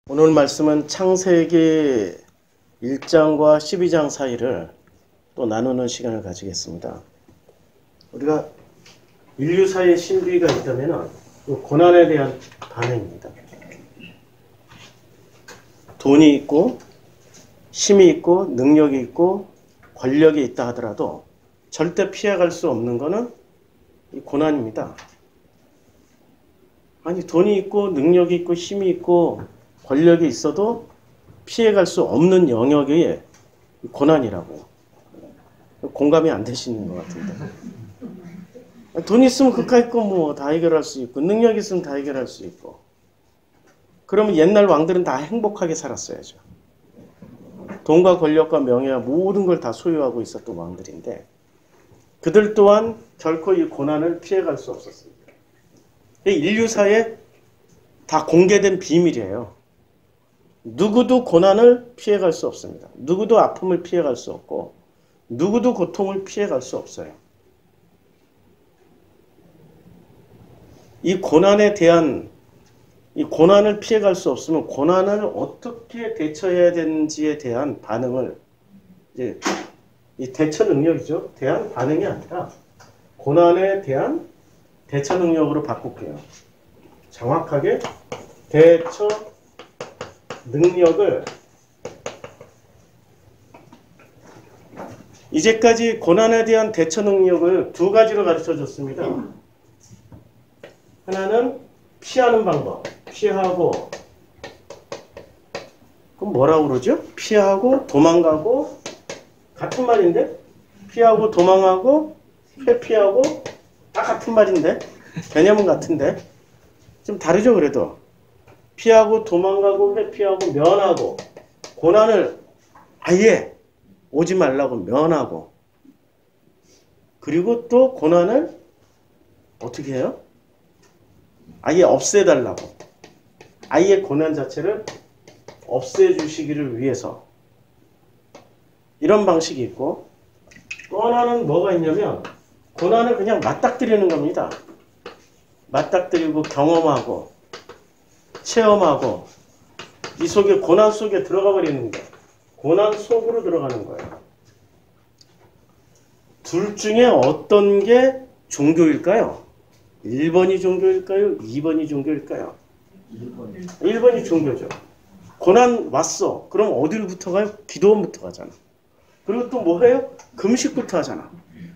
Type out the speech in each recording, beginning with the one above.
오늘 말씀은 창세기 1장과 12장 사이를 또 나누는 시간을 가지겠습니다. 우리가 인류사의 신비가 있다면 고난에 대한 반응입니다. 돈이 있고 힘이 있고 능력이 있고 권력이 있다 하더라도 절대 피해갈 수 없는 것은 이 고난입니다. 아니, 돈이 있고 능력이 있고 힘이 있고 권력이 있어도 피해갈 수 없는 영역이 고난이라고요. 공감이 안 되시는 것 같은데. 돈 있으면 그까 있고 뭐 다 해결할 수 있고 능력 있으면 다 해결할 수 있고. 그러면 옛날 왕들은 다 행복하게 살았어야죠. 돈과 권력과 명예와 모든 걸 다 소유하고 있었던 왕들인데 그들 또한 결코 이 고난을 피해갈 수 없었습니다. 인류사에 다 공개된 비밀이에요. 누구도 고난을 피해갈 수 없습니다. 누구도 아픔을 피해갈 수 없고 누구도 고통을 피해갈 수 없어요. 이 고난에 대한 이 고난을 피해갈 수 없으면 고난을 어떻게 대처해야 되는지에 대한 반응을 이제 이 대처 능력이죠. 대한 반응이 아니라 고난에 대한 대처 능력으로 바꿀게요. 정확하게 대처 능력을 이제까지 고난에 대한 대처 능력을 두 가지로 가르쳐 줬습니다. 하나는 피하는 방법. 피하고 그럼 뭐라고 그러죠? 피하고 도망가고 같은 말인데? 피하고 도망하고 회피하고 다 같은 말인데? 개념은 같은데? 좀 다르죠 그래도? 피하고 도망가고 회피하고 면하고 고난을 아예 오지 말라고 면하고 그리고 또 고난을 어떻게 해요? 아예 없애달라고 아예 고난 자체를 없애주시기를 위해서 이런 방식이 있고 또 하나는 뭐가 있냐면 고난을 그냥 맞닥뜨리는 겁니다. 맞닥뜨리고 경험하고 체험하고 이 속에 고난 속에 들어가 버리는 거예요. 고난 속으로 들어가는 거예요. 둘 중에 어떤 게 종교일까요? 1번이 종교일까요? 2번이 종교일까요? 1번이 종교죠. 고난 왔어. 그럼 어디로부터 가요? 기도원부터 가잖아. 그리고 또 뭐 해요? 금식부터 하잖아.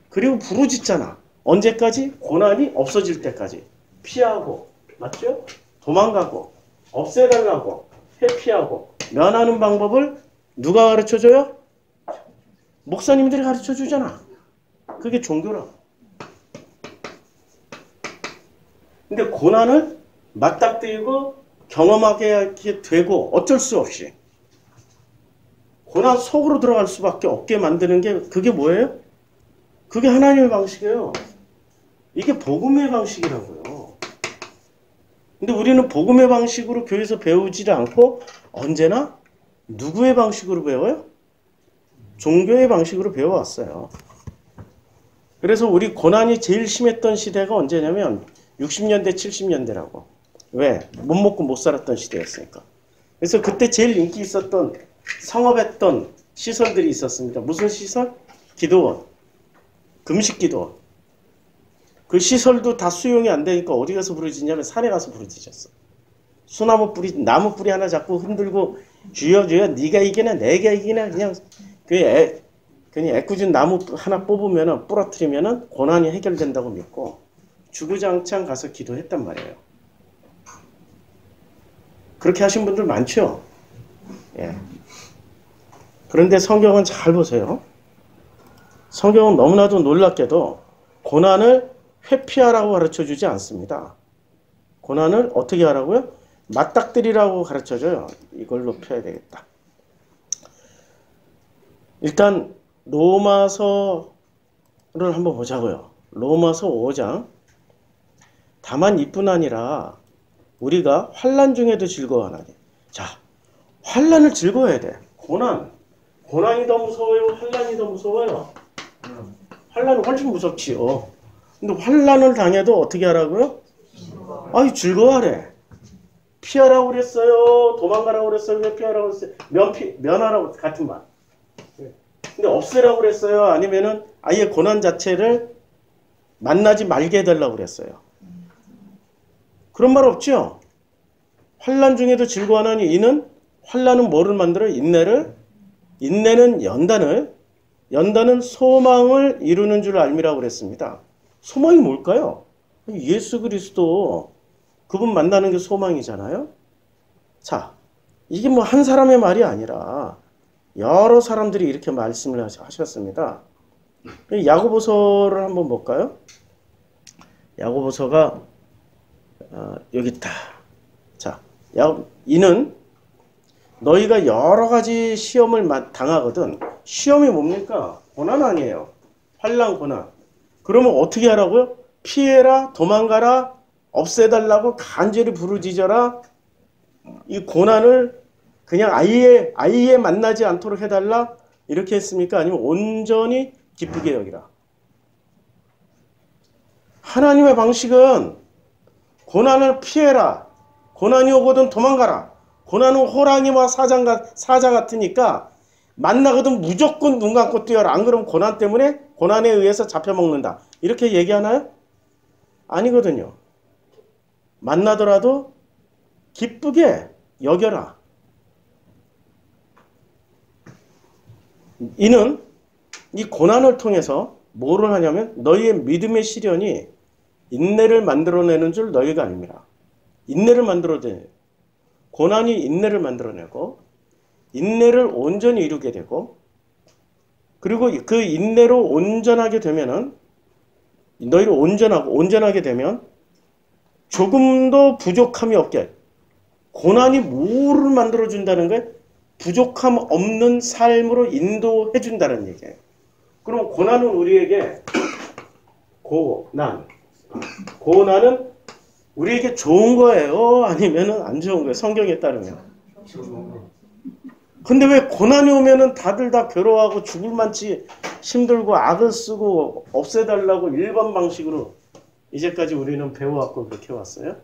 그리고 부르짖잖아. 언제까지? 고난이 없어질 때까지. 피하고, 맞죠? 도망가고, 없애달라고, 회피하고, 면하는 방법을 누가 가르쳐줘요? 목사님들이 가르쳐주잖아. 그게 종교라. 근데 고난을 맞닥뜨리고 경험하게 되고 어쩔 수 없이 고난 속으로 들어갈 수밖에 없게 만드는 게 그게 뭐예요? 그게 하나님의 방식이에요. 이게 복음의 방식이라고요. 근데 우리는 복음의 방식으로 교회에서 배우지를 않고 언제나 누구의 방식으로 배워요? 종교의 방식으로 배워왔어요. 그래서 우리 고난이 제일 심했던 시대가 언제냐면 60년대, 70년대라고. 왜? 못 먹고 못 살았던 시대였으니까. 그래서 그때 제일 인기 있었던 성업했던 시설들이 있었습니다. 무슨 시설? 기도원. 금식기도원. 그 시설도 다 수용이 안 되니까 어디 가서 부르짖냐면 산에 가서 부르짖었어. 소나무 뿌리, 나무 뿌리 하나 잡고 흔들고 주여 주여 네가 이기나 내가 이기나 그냥 그냥 애꿎은 나무 하나 뽑으면 부러뜨리면 고난이 해결된다고 믿고 주구장창 가서 기도했단 말이에요. 그렇게 하신 분들 많죠? 예. 그런데 성경은 잘 보세요. 성경은 너무나도 놀랍게도 고난을 회피하라고 가르쳐주지 않습니다. 고난을 어떻게 하라고요? 맞닥뜨리라고 가르쳐줘요. 이걸로 펴야 되겠다. 일단 로마서를 한번 보자고요. 로마서 5장. 다만 이뿐 아니라 우리가 환난 중에도 즐거워하나니. 자, 환난을 즐거워해야 돼. 고난이 더 무서워요? 환난이 더 무서워요? 환난은 훨씬 무섭지요. 근데 환난을 당해도 어떻게 하라고요? 아이, 즐거워하래. 피하라고 그랬어요? 도망가라고 그랬어요? 왜 피하라고 그랬어요? 면하라고 같은 말. 근데 없애라고 그랬어요? 아니면은 아예 고난 자체를 만나지 말게 해달라고 그랬어요? 그런 말 없죠? 환난 중에도 즐거워하는 이는 환난은 뭐를 만들어? 인내는 연단은 소망을 이루는 줄 알미라고 그랬습니다. 소망이 뭘까요? 예수 그리스도 그분 만나는 게 소망이잖아요. 자, 이게 뭐 한 사람의 말이 아니라 여러 사람들이 이렇게 말씀을 하셨습니다. 야고보서를 한번 볼까요? 야고보서가 여기 있다. 자, 이는 너희가 여러 가지 시험을 당하거든. 시험이 뭡니까? 고난 아니에요. 환난 고난. 그러면 어떻게 하라고요? 피해라, 도망가라, 없애달라고 간절히 부르짖어라. 이 고난을 그냥 아예 만나지 않도록 해달라. 이렇게 했습니까? 아니면 온전히 기쁘게 여기라. 하나님의 방식은 고난을 피해라. 고난이 오거든 도망가라. 고난은 호랑이와 사자 같으니까 만나거든 무조건 눈 감고 뛰어라. 안 그러면 고난 때문에 고난에 의해서 잡혀먹는다. 이렇게 얘기하나요? 아니거든요. 만나더라도 기쁘게 여겨라. 이는 이 고난을 통해서 뭐를 하냐면 너희의 믿음의 시련이 인내를 만들어내는 줄 너희가 아닙니다. 인내를 만들어내. 고난이 인내를 만들어내고 인내를 온전히 이루게 되고 그리고 그 인내로 온전하게 되면은 너희를 온전하게 되면 조금도 부족함이 없게 고난이 뭐를 만들어준다는 거예요? 부족함 없는 삶으로 인도해준다는 얘기예요. 그럼 고난은 우리에게 고난은 우리에게 좋은 거예요? 아니면은 안 좋은 거예요? 성경에 따르면. 근데 왜 고난이 오면은 다들 다 괴로워하고 죽을 만치 힘들고 악을 쓰고 없애달라고 일반 방식으로 이제까지 우리는 배워왔고 그렇게 왔어요?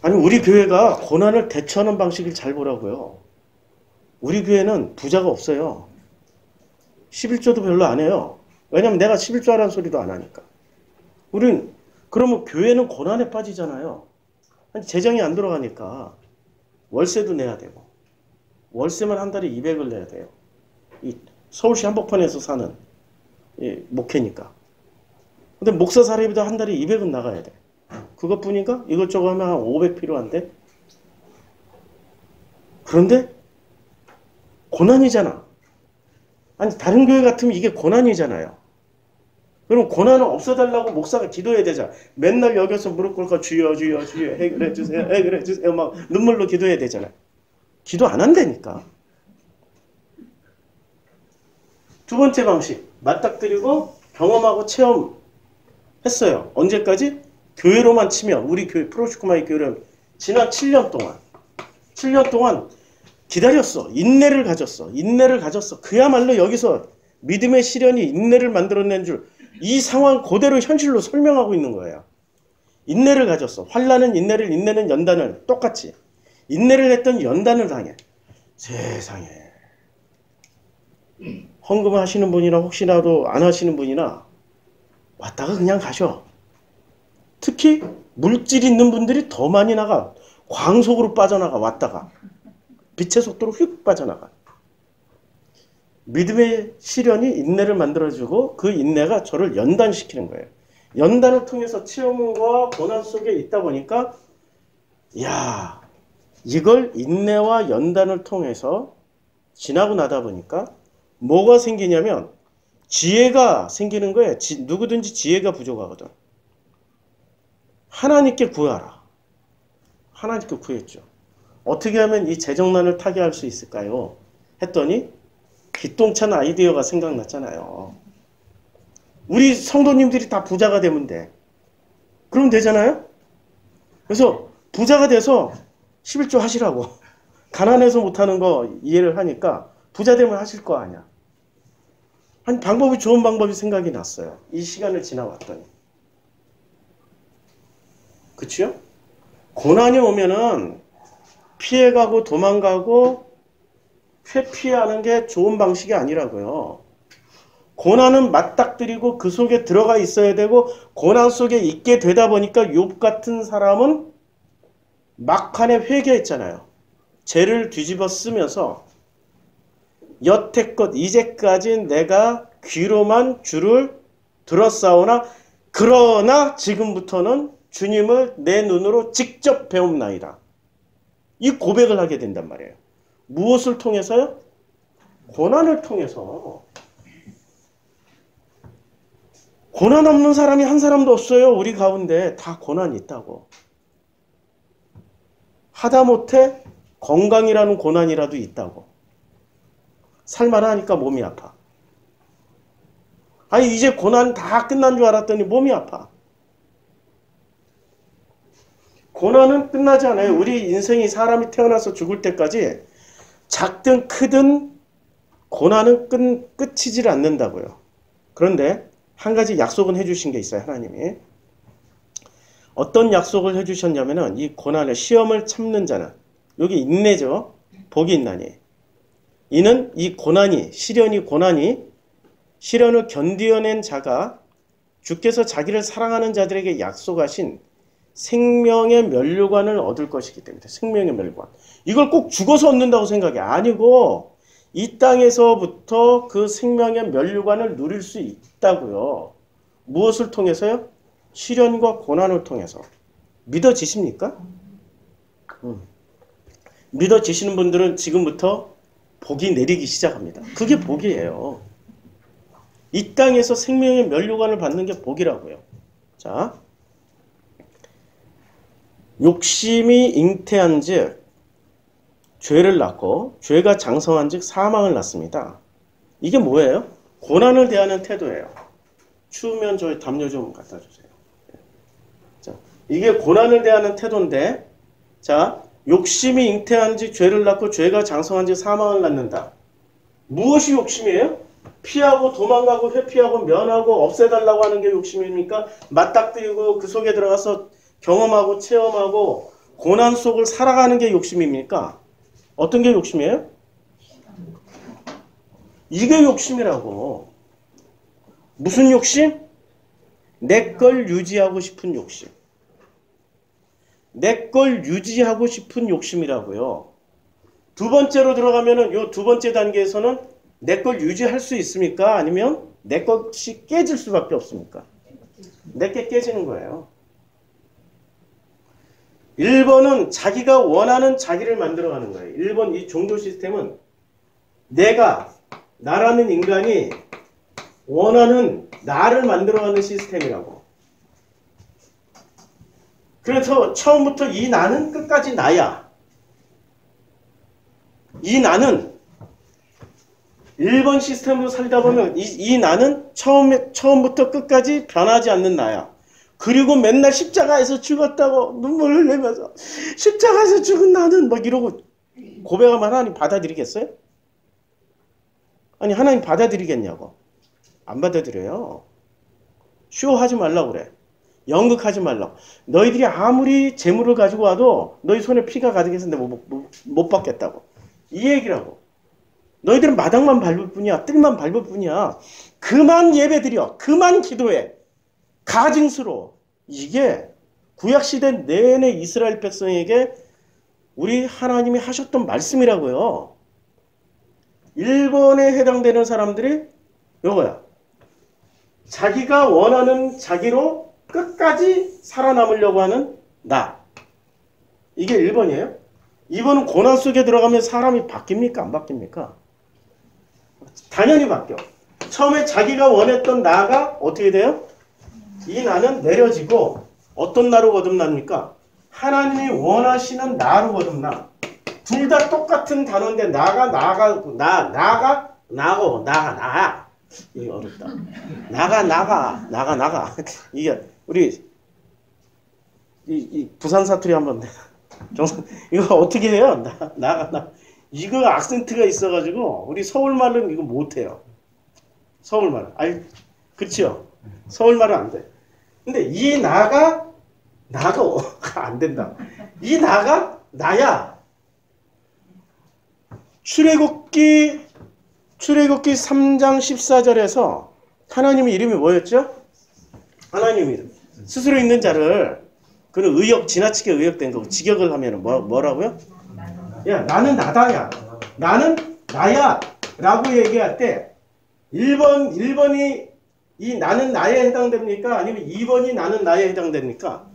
아니 우리 교회가 고난을 대처하는 방식을 잘 보라고요. 우리 교회는 부자가 없어요. 11조도 별로 안 해요. 왜냐면 내가 11조 하라는 소리도 안 하니까. 그러면 교회는 고난에 빠지잖아요. 아니 재정이 안 들어가니까 월세도 내야 되고 월세만 한 달에 200을 내야 돼요. 이 서울시 한복판에서 사는 목회니까. 근데 목사 사례비도 한 달에 200은 나가야 돼. 그것뿐인가? 이것저것 하면 한 500 필요한데? 그런데 고난이잖아. 아니 다른 교회 같으면 이게 고난이잖아요. 그럼 고난을 없애달라고 목사가 기도해야 되잖아. 맨날 여기서 무릎 꿇고 주여 주여 주여 해결해 주세요 막 눈물로 기도해야 되잖아요. 기도 안 한다니까. 두 번째 방식 맞닥뜨리고 경험하고 체험했어요. 언제까지? 교회로만 치면 우리 교회 프로시코마이 교회는 지난 7년 동안 기다렸어. 인내를 가졌어. 그야말로 여기서 믿음의 시련이 인내를 만들어낸 줄 이 상황 그대로 현실로 설명하고 있는 거예요. 인내를 가졌어. 환난은 인내는 연단을 똑같이. 인내를 했던 연단을 당해. 세상에. 헌금 하시는 분이나 혹시라도 안 하시는 분이나 왔다가 그냥 가셔. 특히 물질 있는 분들이 더 많이 나가. 광속으로 빠져나가 왔다가. 빛의 속도로 휙 빠져나가. 믿음의 시련이 인내를 만들어주고 그 인내가 저를 연단시키는 거예요. 연단을 통해서 체험과 고난 속에 있다 보니까 야 이걸 인내와 연단을 통해서 지나고 나다 보니까 뭐가 생기냐면 지혜가 생기는 거예요. 누구든지 지혜가 부족하거든. 하나님께 구하라. 하나님께 구했죠. 어떻게 하면 이 재정난을 타개할 수 있을까요? 했더니 기똥찬 아이디어가 생각났잖아요. 우리 성도님들이 다 부자가 되면 돼. 그러면 되잖아요? 그래서 부자가 돼서 11조 하시라고. 가난해서 못하는 거 이해를 하니까 부자 되면 하실 거 아니야. 한 방법이 좋은 방법이 생각이 났어요. 이 시간을 지나왔더니. 그치요? 고난이 오면은 피해가고 도망가고 회피하는 게 좋은 방식이 아니라고요. 고난은 맞닥뜨리고 그 속에 들어가 있어야 되고, 고난 속에 있게 되다 보니까 욥 같은 사람은 막판에 회개했잖아요. 죄를 뒤집어 쓰면서 여태껏 이제까지 내가 귀로만 주를 들었사오나 그러나 지금부터는 주님을 내 눈으로 직접 배움나이다. 이 고백을 하게 된단 말이에요. 무엇을 통해서요? 고난을 통해서. 고난 없는 사람이 한 사람도 없어요. 우리 가운데 다 고난이 있다고. 하다못해 건강이라는 고난이라도 있다고. 살만하니까 몸이 아파. 아니 이제 고난 다 끝난 줄 알았더니 몸이 아파. 고난은 끝나지 않아요. 우리 인생이 사람이 태어나서 죽을 때까지 작든 크든 고난은 끝이질 않는다고요. 그런데 한 가지 약속은 해주신 게 있어요. 하나님이. 어떤 약속을 해주셨냐면은 이 고난을 시험을 참는 자는 여기 인내죠. 복이 있나니. 이는 이 고난이 시련을 견디어낸 자가 주께서 자기를 사랑하는 자들에게 약속하신 생명의 면류관을 얻을 것이기 때문에. 생명의 면류관. 이걸 꼭 죽어서 얻는다고 생각이 아니고 이 땅에서부터 그 생명의 면류관을 누릴 수 있다고요. 무엇을 통해서요? 시련과 고난을 통해서. 믿어지십니까? 믿어지시는 분들은 지금부터 복이 내리기 시작합니다. 그게 복이에요. 이 땅에서 생명의 면류관을 받는 게 복이라고요. 자, 욕심이 잉태한 즉 죄를 낳고 죄가 장성한 즉 사망을 낳습니다. 이게 뭐예요? 고난을 대하는 태도예요. 추우면 저희 담요 좀 갖다 주세요. 자, 이게 고난을 대하는 태도인데, 자, 욕심이 잉태한 즉 죄를 낳고 죄가 장성한 즉 사망을 낳는다. 무엇이 욕심이에요? 피하고 도망가고 회피하고 면하고 없애달라고 하는 게 욕심입니까? 맞닥뜨리고 그 속에 들어가서 경험하고 체험하고 고난 속을 살아가는 게 욕심입니까? 어떤 게 욕심이에요? 이게 욕심이라고. 무슨 욕심? 내 걸 유지하고 싶은 욕심. 내 걸 유지하고 싶은 욕심이라고요. 두 번째로 들어가면은 요 두 번째 단계에서는 내 걸 유지할 수 있습니까? 아니면 내 것이 깨질 수밖에 없습니까? 내 게 깨지는 거예요. 1번은 자기가 원하는 자기를 만들어가는 거예요. 1번 이 종교 시스템은 나라는 인간이 원하는 나를 만들어가는 시스템이라고. 그래서 처음부터 이 나는 끝까지 나야. 이 나는 1번 시스템으로 살다 보면 이 나는 처음부터 끝까지 변하지 않는 나야. 그리고 맨날 십자가에서 죽었다고 눈물을 흘리면서 십자가에서 죽은 나는 막 이러고 고백하면 하나님 받아들이겠어요? 아니 하나님 받아들이겠냐고. 안 받아들여요. 쇼하지 말라고 그래. 연극하지 말라고. 너희들이 아무리 재물을 가지고 와도 너희 손에 피가 가득해서 내가 못 받겠다고. 이 얘기라고. 너희들은 마당만 밟을 뿐이야. 뜰만 밟을 뿐이야. 그만 예배드려. 그만 기도해. 가증스러워. 이게 구약시대 내내 이스라엘 백성에게 우리 하나님이 하셨던 말씀이라고요. 1번에 해당되는 사람들이 요거야. 자기가 원하는 자기로 끝까지 살아남으려고 하는 나. 이게 1번이에요. 2번은 고난 속에 들어가면 사람이 바뀝니까? 안 바뀝니까? 당연히 바뀌어. 처음에 자기가 원했던 나가 어떻게 돼요? 이 나는 내려지고 어떤 나로 거듭납니까? 하나님이 원하시는 나로 거듭나. 둘 다 똑같은 단어인데 나가. 이게 어렵다. 나가. 이게 우리 이 부산 사투리 한번 이거 어떻게 해요? 나가. 이거 악센트가 있어가지고 우리 서울말은 이거 못해요. 서울말은. 아니, 그치요? 서울말은 안 돼. 근데 이 나가 나가 안 된다. 이 나가 나야. 출애굽기 3장 14절에서 하나님의 이름이 뭐였죠? 하나님 이름. 스스로 있는 자를 그는 지나치게 의역된 거고 직역을 하면 뭐라고요? 야, 나는 나다야. 나는 나야. 라고 얘기할 때 1번이 이 나는 나에 해당됩니까? 아니면 2번이 나는 나에 해당됩니까?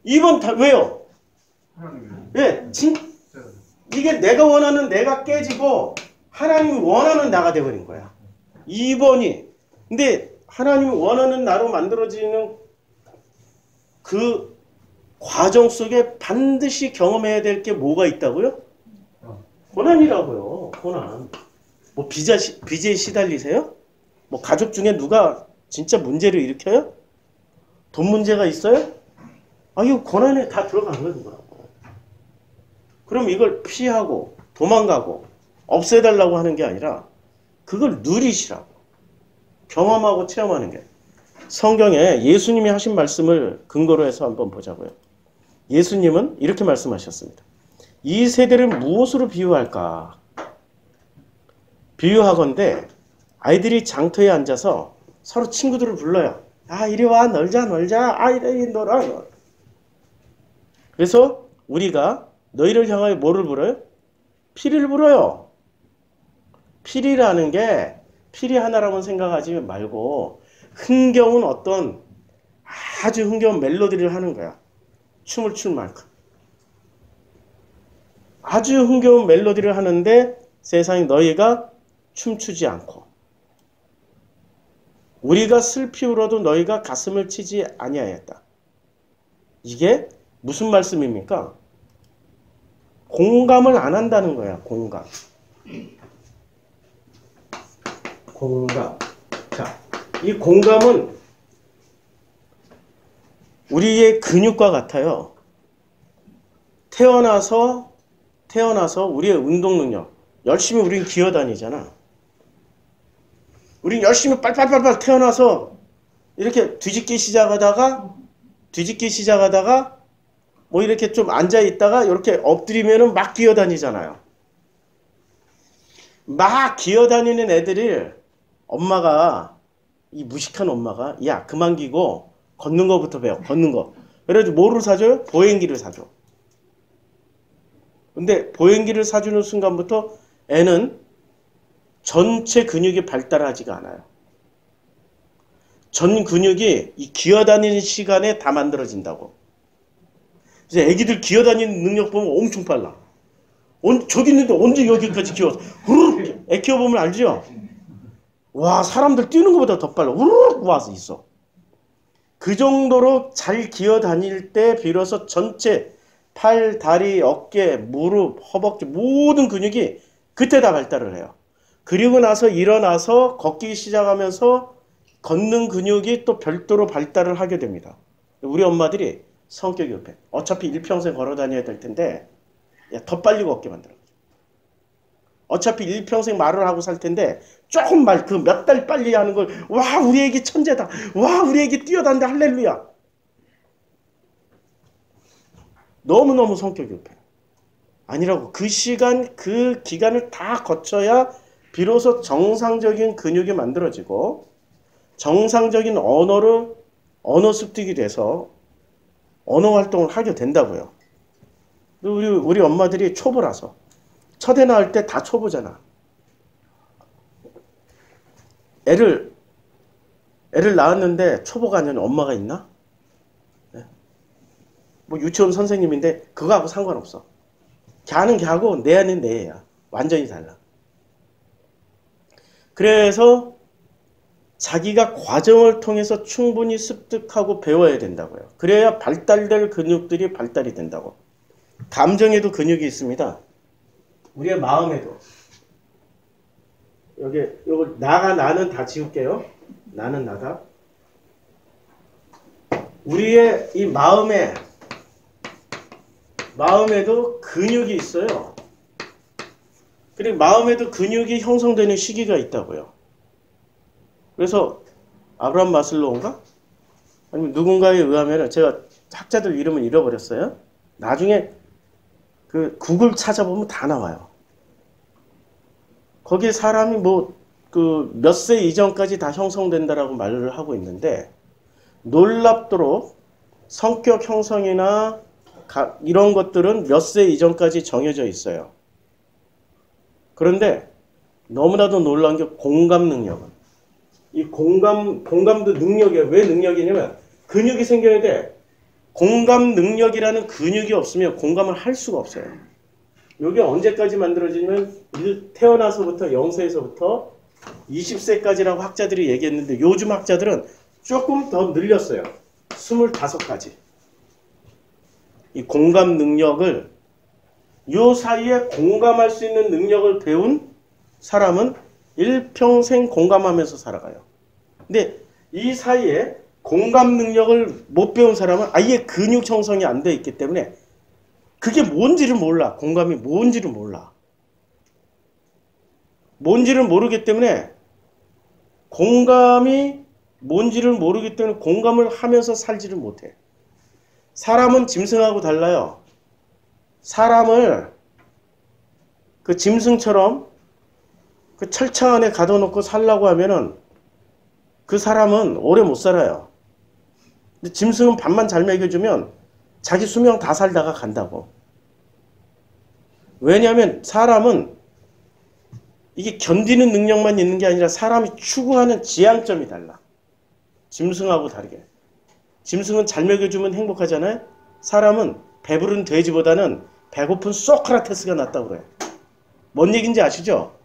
2번 다 왜요? 예, 이게 내가 원하는 내가 깨지고 하나님이 원하는 나가 되어버린 거야. 2번이. 근데 하나님이 원하는 나로 만들어지는 그 과정 속에 반드시 경험해야 될 게 뭐가 있다고요? 고난이라고요. 고난. 뭐 빚에 시달리세요? 뭐 가족 중에 누가 진짜 문제를 일으켜요? 돈 문제가 있어요? 이거 고난에 다 들어가는 거라고. 그럼 이걸 피하고 도망가고 없애달라고 하는 게 아니라 그걸 누리시라고. 경험하고 체험하는 게. 성경에 예수님이 하신 말씀을 근거로 해서 한번 보자고요. 예수님은 이렇게 말씀하셨습니다. 이 세대를 무엇으로 비유할까? 비유하건대 아이들이 장터에 앉아서 서로 친구들을 불러요. 이리 와 놀자. 이리 놀아. 그래서 우리가 너희를 향하여 뭐를 불어요? 피리를 불어요. 피리라는 게 피리 하나라고 생각하지 말고 흥겨운 어떤 아주 흥겨운 멜로디를 하는 거야. 춤을 출 만큼. 아주 흥겨운 멜로디를 하는데 세상에 너희가 춤추지 않고 우리가 슬피 울어도 너희가 가슴을 치지 아니하였다. 이게 무슨 말씀입니까? 공감을 안 한다는 거야. 공감. 자, 이 공감은 우리의 근육과 같아요. 태어나서 우리의 운동 능력, 열심히 우리는 기어다니잖아. 우린 열심히 빨빨빨빨 태어나서 이렇게 뒤집기 시작하다가 뭐 이렇게 좀 앉아 있다가 이렇게 엎드리면은 막 기어다니잖아요. 막 기어다니는 애들이 엄마가 이 무식한 엄마가 야 그만 기고 걷는 거부터 배워. 걷는 거. 그래도 뭐를 사줘요? 보행기를 사줘. 근데 보행기를 사주는 순간부터 애는 전체 근육이 발달하지가 않아요. 전 근육이 이 기어다니는 시간에 다 만들어진다고. 그래서 애기들 기어다니는 능력 보면 엄청 빨라. 저기 있는데 언제 여기까지 기어서 후루룩 애 키워보면 알죠? 와 사람들 뛰는 것보다 더 빨라. 후루룩 와서 있어. 그 정도로 잘 기어다닐 때 비로소 전체 팔, 다리, 어깨, 무릎, 허벅지 모든 근육이 그때 다 발달을 해요. 그리고 나서 일어나서 걷기 시작하면서 걷는 근육이 또 별도로 발달을 하게 됩니다. 우리 엄마들이 성격이 급해. 어차피 일평생 걸어 다녀야 될 텐데 야, 더 빨리 걷게 만들어. 어차피 일평생 말을 하고 살 텐데 조금 그 몇 달 빨리 하는 걸 와 우리 애기 천재다. 와 우리 애기 뛰어다닌다. 할렐루야. 너무너무 성격이 급해. 아니라고. 그 시간 그 기간을 다 거쳐야 비로소 정상적인 근육이 만들어지고 정상적인 언어 습득이 돼서 언어 활동을 하게 된다고요. 우리 엄마들이 초보라서 첫애 낳을 때 다 초보잖아. 애를 낳았는데 초보가 아닌 엄마가 있나? 네. 뭐 유치원 선생님인데 그거하고 상관없어. 걔는 걔하고 내 애는 내 애야. 완전히 달라. 그래서 자기가 과정을 통해서 충분히 습득하고 배워야 된다고요. 그래야 발달될 근육들이 발달이 된다고. 감정에도 근육이 있습니다. 우리의 마음에도. 요걸 나는 다 지울게요. 나는 나다. 우리의 이 마음에도 근육이 있어요. 그리고 마음에도 근육이 형성되는 시기가 있다고요. 그래서 아브라함 마슬로우인가? 아니면 누군가에 의하면 제가 학자들 이름을 잃어버렸어요. 나중에 그 구글 찾아보면 다 나와요. 거기에 사람이 뭐 그 몇 세 이전까지 다 형성된다라고 말을 하고 있는데 놀랍도록 성격 형성이나 이런 것들은 몇 세 이전까지 정해져 있어요. 그런데 너무나도 놀라운 게 공감 능력은. 이 공감도 능력이에요. 왜 능력이냐면 근육이 생겨야 돼. 공감 능력이라는 근육이 없으면 공감을 할 수가 없어요. 이게 언제까지 만들어지냐면 태어나서부터 0세에서부터 20세까지라고 학자들이 얘기했는데 요즘 학자들은 조금 더 늘렸어요. 25가지. 이 공감 능력을 요 사이에 공감할 수 있는 능력을 배운 사람은 일평생 공감하면서 살아가요. 근데 이 사이에 공감 능력을 못 배운 사람은 아예 근육 형성이 안 돼 있기 때문에 그게 뭔지를 몰라. 공감이 뭔지를 몰라. 뭔지를 모르기 때문에 공감이 뭔지를 모르기 때문에 공감을 하면서 살지를 못해. 사람은 짐승하고 달라요. 사람을 그 짐승처럼 그 철창 안에 가둬놓고 살라고 하면은 그 사람은 오래 못 살아요. 근데 짐승은 밥만 잘 먹여주면 자기 수명 다 살다가 간다고. 왜냐하면 사람은 이게 견디는 능력만 있는 게 아니라 사람이 추구하는 지향점이 달라. 짐승하고 다르게. 짐승은 잘 먹여주면 행복하잖아요. 사람은 배부른 돼지보다는 배고픈 소크라테스가 낫다고 그래요. 뭔 얘기인지 아시죠?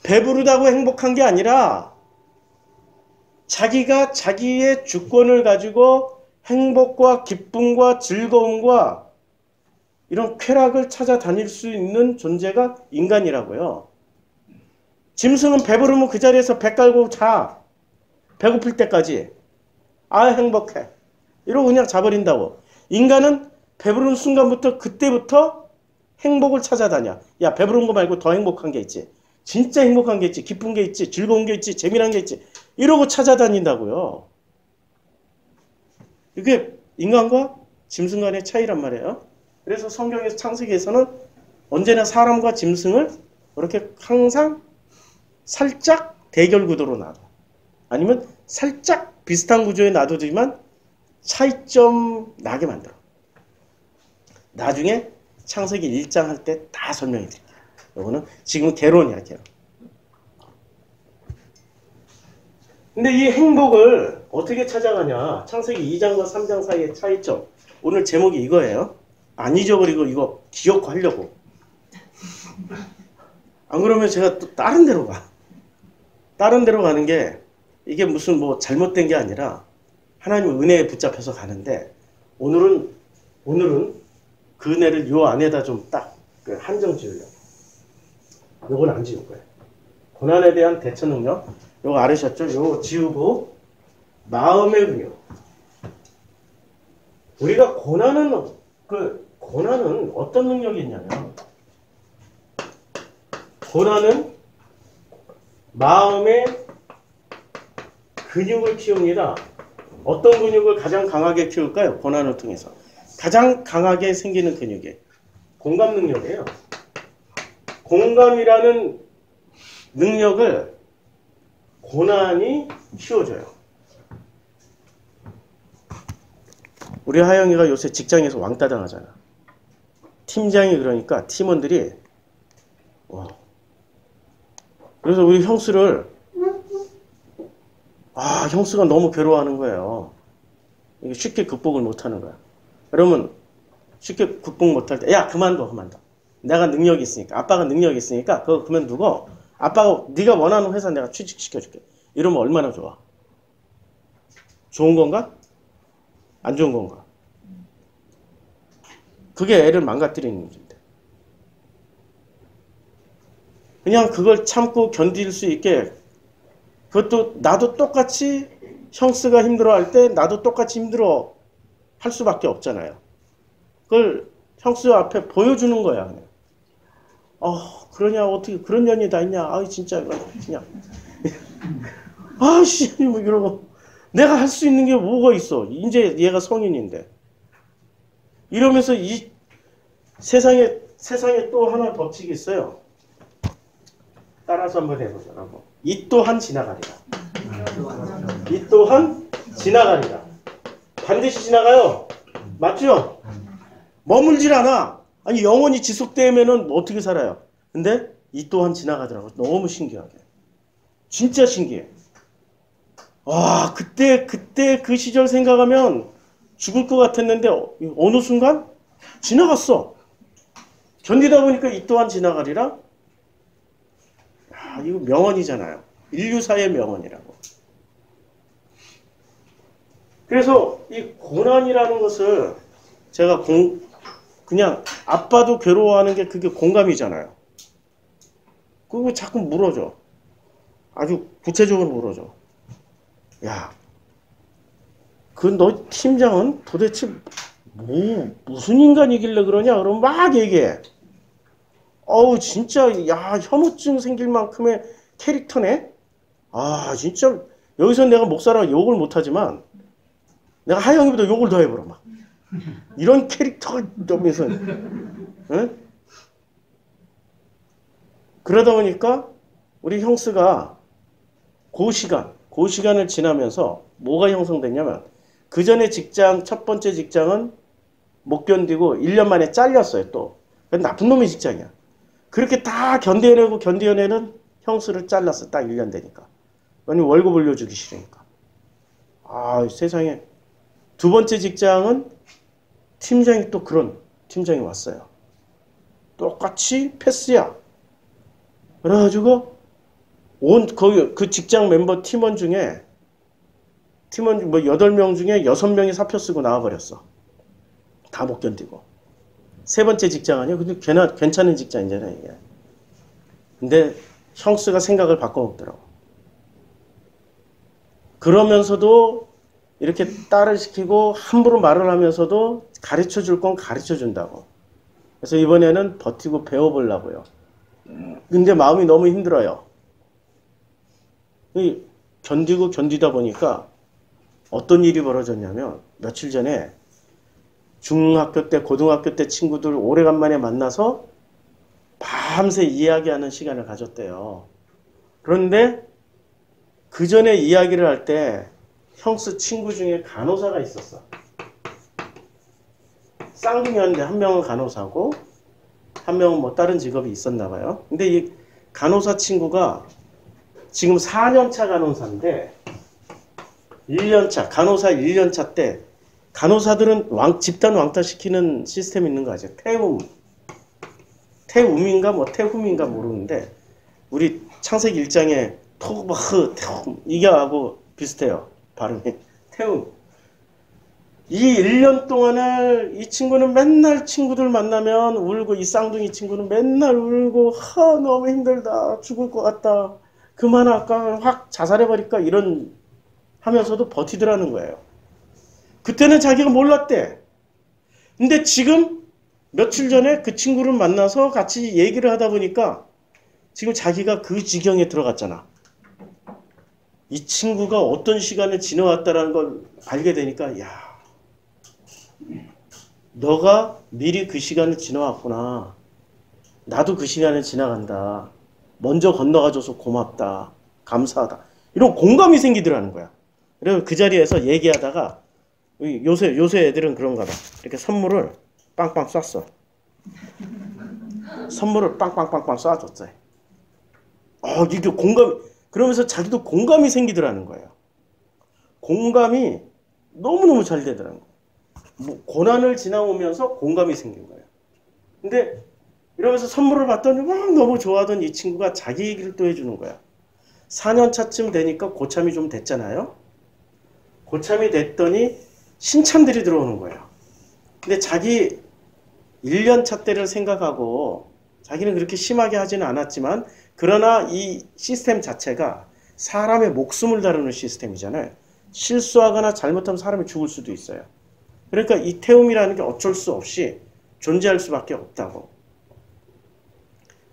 배부르다고 행복한 게 아니라 자기가 자기의 주권을 가지고 행복과 기쁨과 즐거움과 이런 쾌락을 찾아다닐 수 있는 존재가 인간이라고요. 짐승은 배부르면 그 자리에서 배 깔고 자. 배고플 때까지. 아 행복해. 이러고 그냥 자버린다고. 인간은 배부른 순간부터 그때부터 행복을 찾아다녀. 야 배부른 거 말고 더 행복한 게 있지. 진짜 행복한 게 있지. 기쁜 게 있지. 즐거운 게 있지. 재미난 게 있지. 이러고 찾아다닌다고요. 이게 인간과 짐승 간의 차이란 말이에요. 그래서 성경에서 창세기에서는 언제나 사람과 짐승을 이렇게 항상 살짝 대결 구도로 놔둬. 아니면 살짝 비슷한 구조에 놔두지만 차이점 나게 만들어. 나중에 창세기 1장 할 때 다 설명해 드릴게요. 이거는 지금 개론이야, 개론. 근데 이 행복을 어떻게 찾아가냐. 창세기 2장과 3장 사이의 차이점. 오늘 제목이 이거예요. 안 잊어버리고 이거 기억하려고. 안 그러면 제가 또 다른 데로 가. 다른 데로 가는 게 이게 무슨 뭐 잘못된 게 아니라 하나님의 은혜에 붙잡혀서 가는데 오늘은 그 은혜를 요 안에다 좀 딱 한정 지으려고. 요건 안 지울 거예요. 고난에 대한 대처 능력. 요거 알으셨죠? 요거 지우고 마음의 능력. 우리가 고난은 어떤 능력이 있냐면 고난은 마음의 근육을 키웁니다. 어떤 근육을 가장 강하게 키울까요? 고난을 통해서. 가장 강하게 생기는 근육이 공감 능력이에요. 공감이라는 능력을 고난이 키워줘요. 우리 하영이가 요새 직장에서 왕따 당하잖아. 팀장이 그러니까 팀원들이 와. 그래서 우리 형수를 형수가 너무 괴로워하는 거예요. 이게 쉽게 극복을 못하는 거야. 그러면 쉽게 극복 못할 때 야 그만둬. 내가 능력이 있으니까. 아빠가 능력이 있으니까 그거 그만두고 아빠가 네가 원하는 회사 내가 취직시켜줄게. 이러면 얼마나 좋아. 좋은 건가? 안 좋은 건가? 그게 애를 망가뜨리는 일인데. 그냥 그걸 참고 견딜 수 있게 그것도 나도 똑같이 형수가 힘들어할 때 나도 똑같이 힘들어 할 수밖에 없잖아요. 그걸 형수 앞에 보여주는 거야. 그냥. 그러냐 어떻게 그런 년이 다 있냐. 진짜 그냥 뭐 이러고 내가 할 수 있는 게 뭐가 있어. 이제 얘가 성인인데 이러면서 이 세상에 또 하나 법칙이 있어요. 따라서 한번 해보자고. 이 또한 지나가리라. 이 또한 지나가리라. 반드시 지나가요. 맞죠? 머물질 않아. 아니 영원히 지속되면은 어떻게 살아요? 근데 이 또한 지나가더라고. 너무 신기하게. 진짜 신기해. 와, 그때 그 시절 생각하면 죽을 것 같았는데 어느 순간 지나갔어. 견디다 보니까 이 또한 지나가리라. 야, 이거 명언이잖아요. 인류사의 명언이라고. 그래서 이 고난이라는 것을 제가 그냥 아빠도 괴로워하는 게 그게 공감이잖아요. 그거 자꾸 물어줘. 아주 구체적으로 물어줘. 야, 그 너 팀장은 도대체 무슨 인간이길래 그러냐? 그러면 막 얘기해. 어우, 진짜, 야, 혐오증 생길 만큼의 캐릭터네? 아, 진짜, 여기서 내가 목사라 욕을 못하지만, 내가 하영이보다 욕을 더 해보라, 막. 이런 캐릭터가 너면서, 응? 그러다 보니까, 우리 형스가 그 시간을 지나면서 뭐가 형성됐냐면, 그 전에 첫 번째 직장은 못 견디고 1년 만에 잘렸어요, 또. 나쁜 놈의 직장이야. 그렇게 다 견뎌내는 형수를 잘랐어. 딱 1년 되니까. 아니, 월급 올려주기 싫으니까. 아, 세상에. 두 번째 직장은 팀장이 또 그런 팀장이 왔어요. 똑같이 패스야. 그래가지고, 그 직장 멤버 팀원 뭐 8명 중에 6명이 사표 쓰고 나와버렸어. 다 못 견디고. 세 번째 직장 아니야? 근데 괜찮은 직장이잖아요, 이게. 근데 형수가 생각을 바꿔먹더라고. 그러면서도 이렇게 딸을 시키고 함부로 말을 하면서도 가르쳐 줄 건 가르쳐 준다고. 그래서 이번에는 버티고 배워보려고요. 근데 마음이 너무 힘들어요. 견디다 보니까 어떤 일이 벌어졌냐면 며칠 전에 중학교 때, 고등학교 때 친구들 오래간만에 만나서 밤새 이야기하는 시간을 가졌대요. 그런데 그 전에 이야기를 할 때 형수 친구 중에 간호사가 있었어. 쌍둥이였는데 한 명은 간호사고 한 명은 뭐 다른 직업이 있었나 봐요. 근데 이 간호사 친구가 지금 4년차 간호사인데 1년차, 간호사 1년차 때 간호사들은 집단 왕따시키는 시스템이 있는 거 아죠? 태움인가 뭐 태움인가 모르는데 우리 창세기 1장에 태움 이게 하고 비슷해요. 발음이. 태움. 이 1년 동안을 이 친구는 맨날 친구들 만나면 울고 이 쌍둥이 친구는 맨날 울고 너무 힘들다. 죽을 것 같다. 그만할까? 확 자살해버릴까? 이런 하면서도 버티더라는 거예요. 그때는 자기가 몰랐대. 근데 지금 며칠 전에 그 친구를 만나서 같이 얘기를 하다 보니까 지금 자기가 그 지경에 들어갔잖아. 이 친구가 어떤 시간을 지나왔다는 걸 알게 되니까 야, 너가 미리 그 시간을 지나왔구나. 나도 그 시간을 지나간다. 먼저 건너가줘서 고맙다. 감사하다. 이런 공감이 생기더라는 거야. 그래서 그 자리에서 얘기하다가 요새 애들은 그런가 봐. 이렇게 선물을 빵빵 쐈어. 선물을 빵빵빵빵 쏴줬어요. 이게 그러면서 자기도 공감이 생기더라는 거예요. 공감이 너무너무 잘 되더라는 거예요. 뭐 고난을 지나오면서 공감이 생긴 거예요. 근데 이러면서 선물을 받더니 막 너무 좋아하던 이 친구가 자기 얘기를 또 해주는 거야. 4년 차쯤 되니까 고참이 좀 됐잖아요. 고참이 됐더니 신참들이 들어오는 거예요. 근데 자기 1년 차 때를 생각하고 자기는 그렇게 심하게 하지는 않았지만 그러나 이 시스템 자체가 사람의 목숨을 다루는 시스템이잖아요. 실수하거나 잘못하면 사람이 죽을 수도 있어요. 그러니까 이 태움이라는 게 어쩔 수 없이 존재할 수밖에 없다고.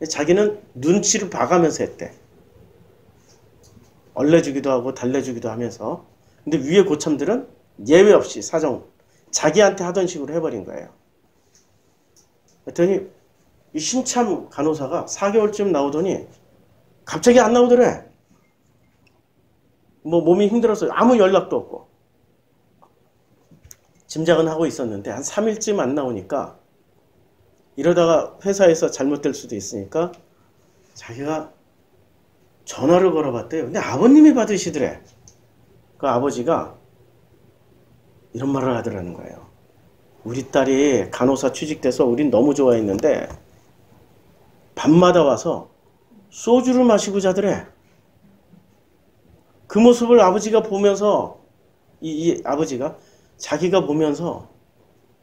자기는 눈치를 봐가면서 했대. 얼레주기도 하고 달래주기도 하면서. 근데 위에 고참들은 예외 없이 자기한테 하던 식으로 해버린 거예요. 그랬더니 이 신참 간호사가 4개월쯤 나오더니 갑자기 안 나오더래. 뭐 몸이 힘들어서 아무 연락도 없고. 짐작은 하고 있었는데 한 3일쯤 안 나오니까 이러다가 회사에서 잘못될 수도 있으니까 자기가 전화를 걸어봤대요. 근데 아버님이 받으시더래. 그 아버지가 이런 말을 하더라는 거예요. 우리 딸이 간호사 취직돼서 우린 너무 좋아했는데 밤마다 와서 소주를 마시고 자더래. 그 모습을 아버지가 보면서 이 아버지가 자기가 보면서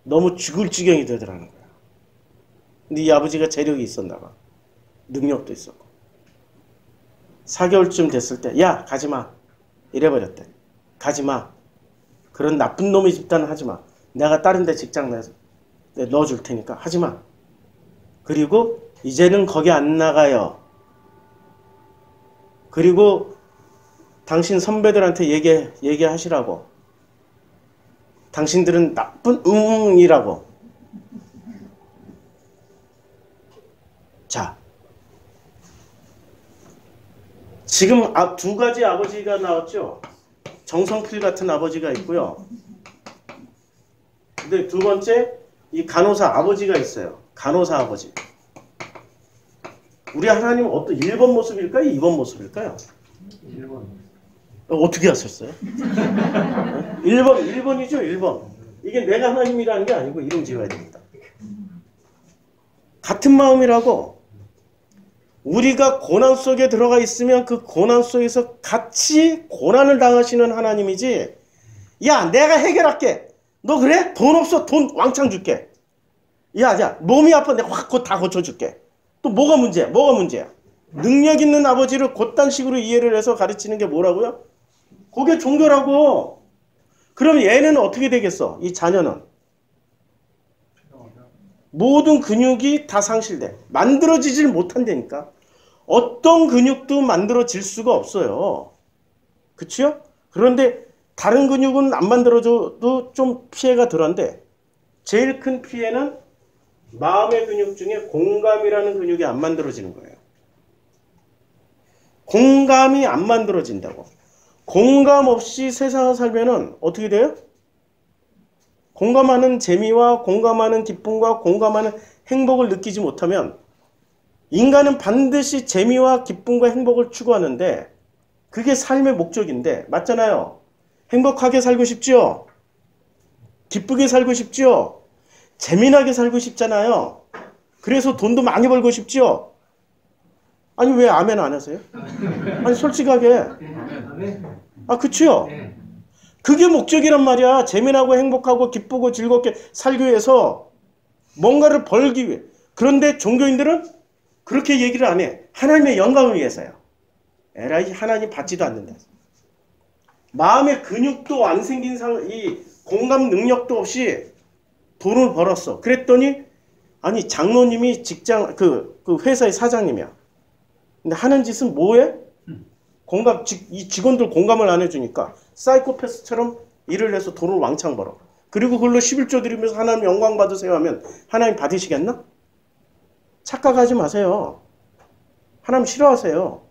너무 죽을 지경이 되더라는 거야. 근데 이 아버지가 재력이 있었나 봐. 능력도 있었고. 4개월쯤 됐을 때 야 가지마 이래버렸대. 가지마. 그런 나쁜 놈의 집단은 하지마. 내가 다른 데 직장 내서 넣어줄 테니까 하지마. 그리고 이제는 거기 안 나가요. 그리고 당신 선배들한테 얘기하시라고. 당신들은 나쁜 이라고. 자, 지금 두 가지 아버지가 나왔죠. 정성필 같은 아버지가 있고요. 근데 두 번째 이 간호사 아버지가 있어요. 간호사 아버지. 우리 하나님은 어떤 1번 모습일까요? 2번 모습일까요? 1번. 어떻게 하셨어요? 1번이죠, 1번. 이게 내가 하나님이라는 게 아니고 이름 지어야 됩니다. 같은 마음이라고. 우리가 고난 속에 들어가 있으면 그 고난 속에서 같이 고난을 당하시는 하나님이지. 야, 내가 해결할게. 너 그래? 돈 없어? 돈 왕창 줄게. 야, 몸이 아파. 내가 확 다 고쳐줄게. 또 뭐가 문제야? 뭐가 문제야? 능력 있는 아버지를 그딴 식으로 이해를 해서 가르치는 게 뭐라고요? 그게 종교라고. 그럼 얘는 어떻게 되겠어? 이 자녀는. 모든 근육이 다 상실돼. 만들어지질 못한다니까. 어떤 근육도 만들어질 수가 없어요. 그치요? 그런데 다른 근육은 안 만들어져도 좀 피해가 덜한데 제일 큰 피해는 마음의 근육 중에 공감이라는 근육이 안 만들어지는 거예요. 공감이 안 만들어진다고. 공감 없이 세상을 살면은 어떻게 돼요? 공감하는 재미와 공감하는 기쁨과 공감하는 행복을 느끼지 못하면 인간은 반드시 재미와 기쁨과 행복을 추구하는데 그게 삶의 목적인데 맞잖아요. 행복하게 살고 싶죠? 기쁘게 살고 싶죠? 재미나게 살고 싶잖아요. 그래서 돈도 많이 벌고 싶죠? 아니 왜 아멘 안 하세요? 아니 솔직하게. 아 그치요? 그게 목적이란 말이야. 재미나고 행복하고 기쁘고 즐겁게 살기 위해서 뭔가를 벌기 위해. 그런데 종교인들은 그렇게 얘기를 안 해. 하나님의 영광을 위해서요. 에라이 하나님 받지도 않는다. 마음의 근육도 안 생긴 이 공감 능력도 없이 돈을 벌었어. 그랬더니 아니 장로님이 직장 그 회사의 사장님이야. 근데 하는 짓은 뭐해? 이 직원들 공감을 안 해주니까 사이코패스처럼 일을 해서 돈을 왕창 벌어. 그리고 그걸로 11조 드리면서 하나님 영광 받으세요 하면 하나님 받으시겠나? 착각하지 마세요. 하나님 싫어하세요.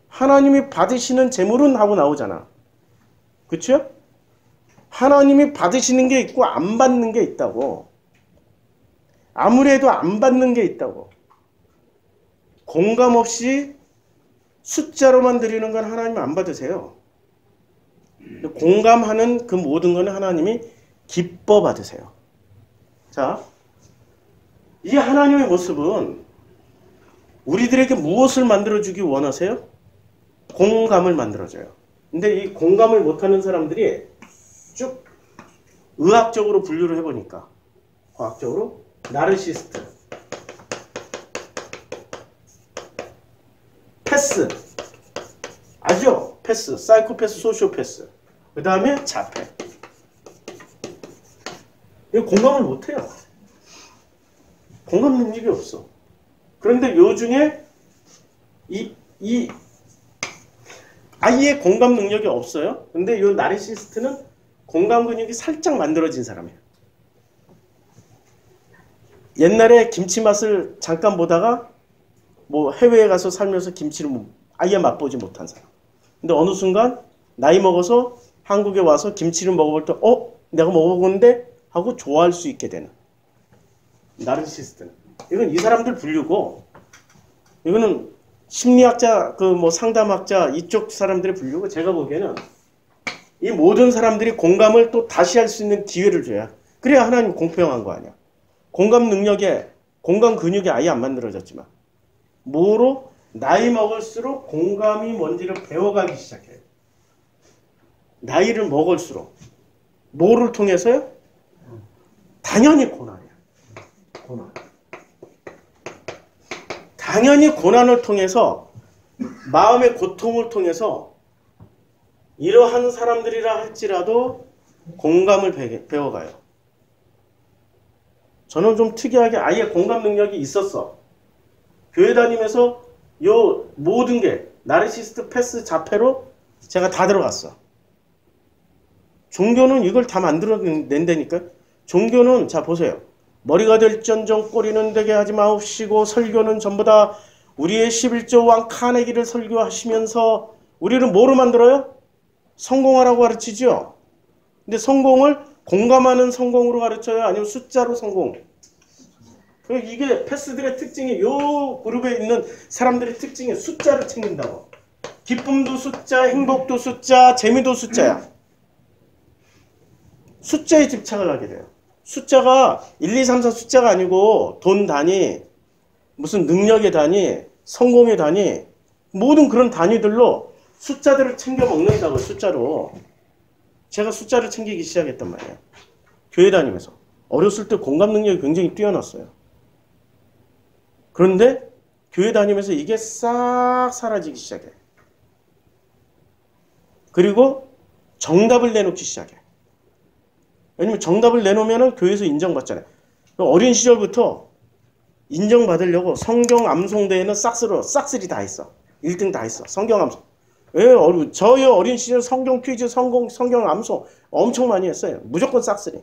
하나님이 받으시는 재물은 하고 나오잖아. 그쵸? 하나님이 받으시는 게 있고 안 받는 게 있다고. 아무래도 안 받는 게 있다고. 공감 없이 숫자로만 드리는 건 하나님 안 받으세요. 공감하는 그 모든 건 하나님이 기뻐 받으세요. 자, 이 하나님의 모습은 우리들에게 무엇을 만들어주기 원하세요? 공감을 만들어줘요. 근데 이 공감을 못하는 사람들이 쭉 의학적으로 분류를 해보니까 과학적으로 나르시스트, 패스, 아죠? 패스, 사이코패스, 소시오패스. 그 다음에 자폐. 이거 공감을 못해요. 공감 능력이 없어. 그런데 요 중에 아예 공감 능력이 없어요. 근데 요 나르시스트는 공감 근육이 살짝 만들어진 사람이에요. 옛날에 김치 맛을 잠깐 보다가 뭐 해외에 가서 살면서 김치를 아예 맛보지 못한 사람. 근데 어느 순간 나이 먹어서 한국에 와서 김치를 먹어볼 때 내가 먹어보는데 하고 좋아할 수 있게 되는 나르시스트는. 이건 이 사람들 분류고, 이거는 심리학자, 그 뭐 상담학자 이쪽 사람들의 분류고, 제가 보기에는 이 모든 사람들이 공감을 또 다시 할 수 있는 기회를 줘야, 그래야 하나님 공평한 거 아니야. 공감 능력에, 공감 근육이 아예 안 만들어졌지만, 뭐로? 나이 먹을수록 공감이 뭔지를 배워가기 시작해요. 나이를 먹을수록. 뭐를 통해서요? 당연히 고난이야. 고난. 당연히 고난을 통해서, 마음의 고통을 통해서 이러한 사람들이라 할지라도 공감을 배워가요. 저는 좀 특이하게 아예 공감 능력이 있었어. 교회 다니면서 요 모든 게 나르시스트 패스 자폐로 제가 다 들어갔어. 종교는 이걸 다 만들어낸다니까. 종교는 자 보세요. 머리가 될전정 꼬리는 되게 하지 마옵시고, 설교는 전부 다 우리의 11조 왕 카네기를 설교하시면서 우리를 뭐로 만들어요? 성공하라고 가르치죠. 근데 성공을 공감하는 성공으로 가르쳐요? 아니면 숫자로 성공? 이게 패스들의 특징이, 요 그룹에 있는 사람들의 특징이 숫자를 챙긴다고. 기쁨도 숫자, 행복도 숫자, 재미도 숫자야. 숫자에 집착을 하게 돼요. 숫자가 1, 2, 3, 4 숫자가 아니고 돈 단위, 무슨 능력의 단위, 성공의 단위, 모든 그런 단위들로 숫자들을 챙겨 먹는다고. 숫자로. 제가 숫자를 챙기기 시작했단 말이에요. 교회 다니면서. 어렸을 때 공감 능력이 굉장히 뛰어났어요. 그런데 교회 다니면서 이게 싹 사라지기 시작해. 그리고 정답을 내놓기 시작해. 왜냐면 정답을 내놓으면 교회에서 인정받잖아요. 어린 시절부터 인정받으려고 성경 암송대회는 싹쓸이 다 했어. 1등 다 했어. 성경 암송. 왜? 저희 어린 시절 성경 퀴즈, 성경 암송 엄청 많이 했어요. 무조건 싹쓸이.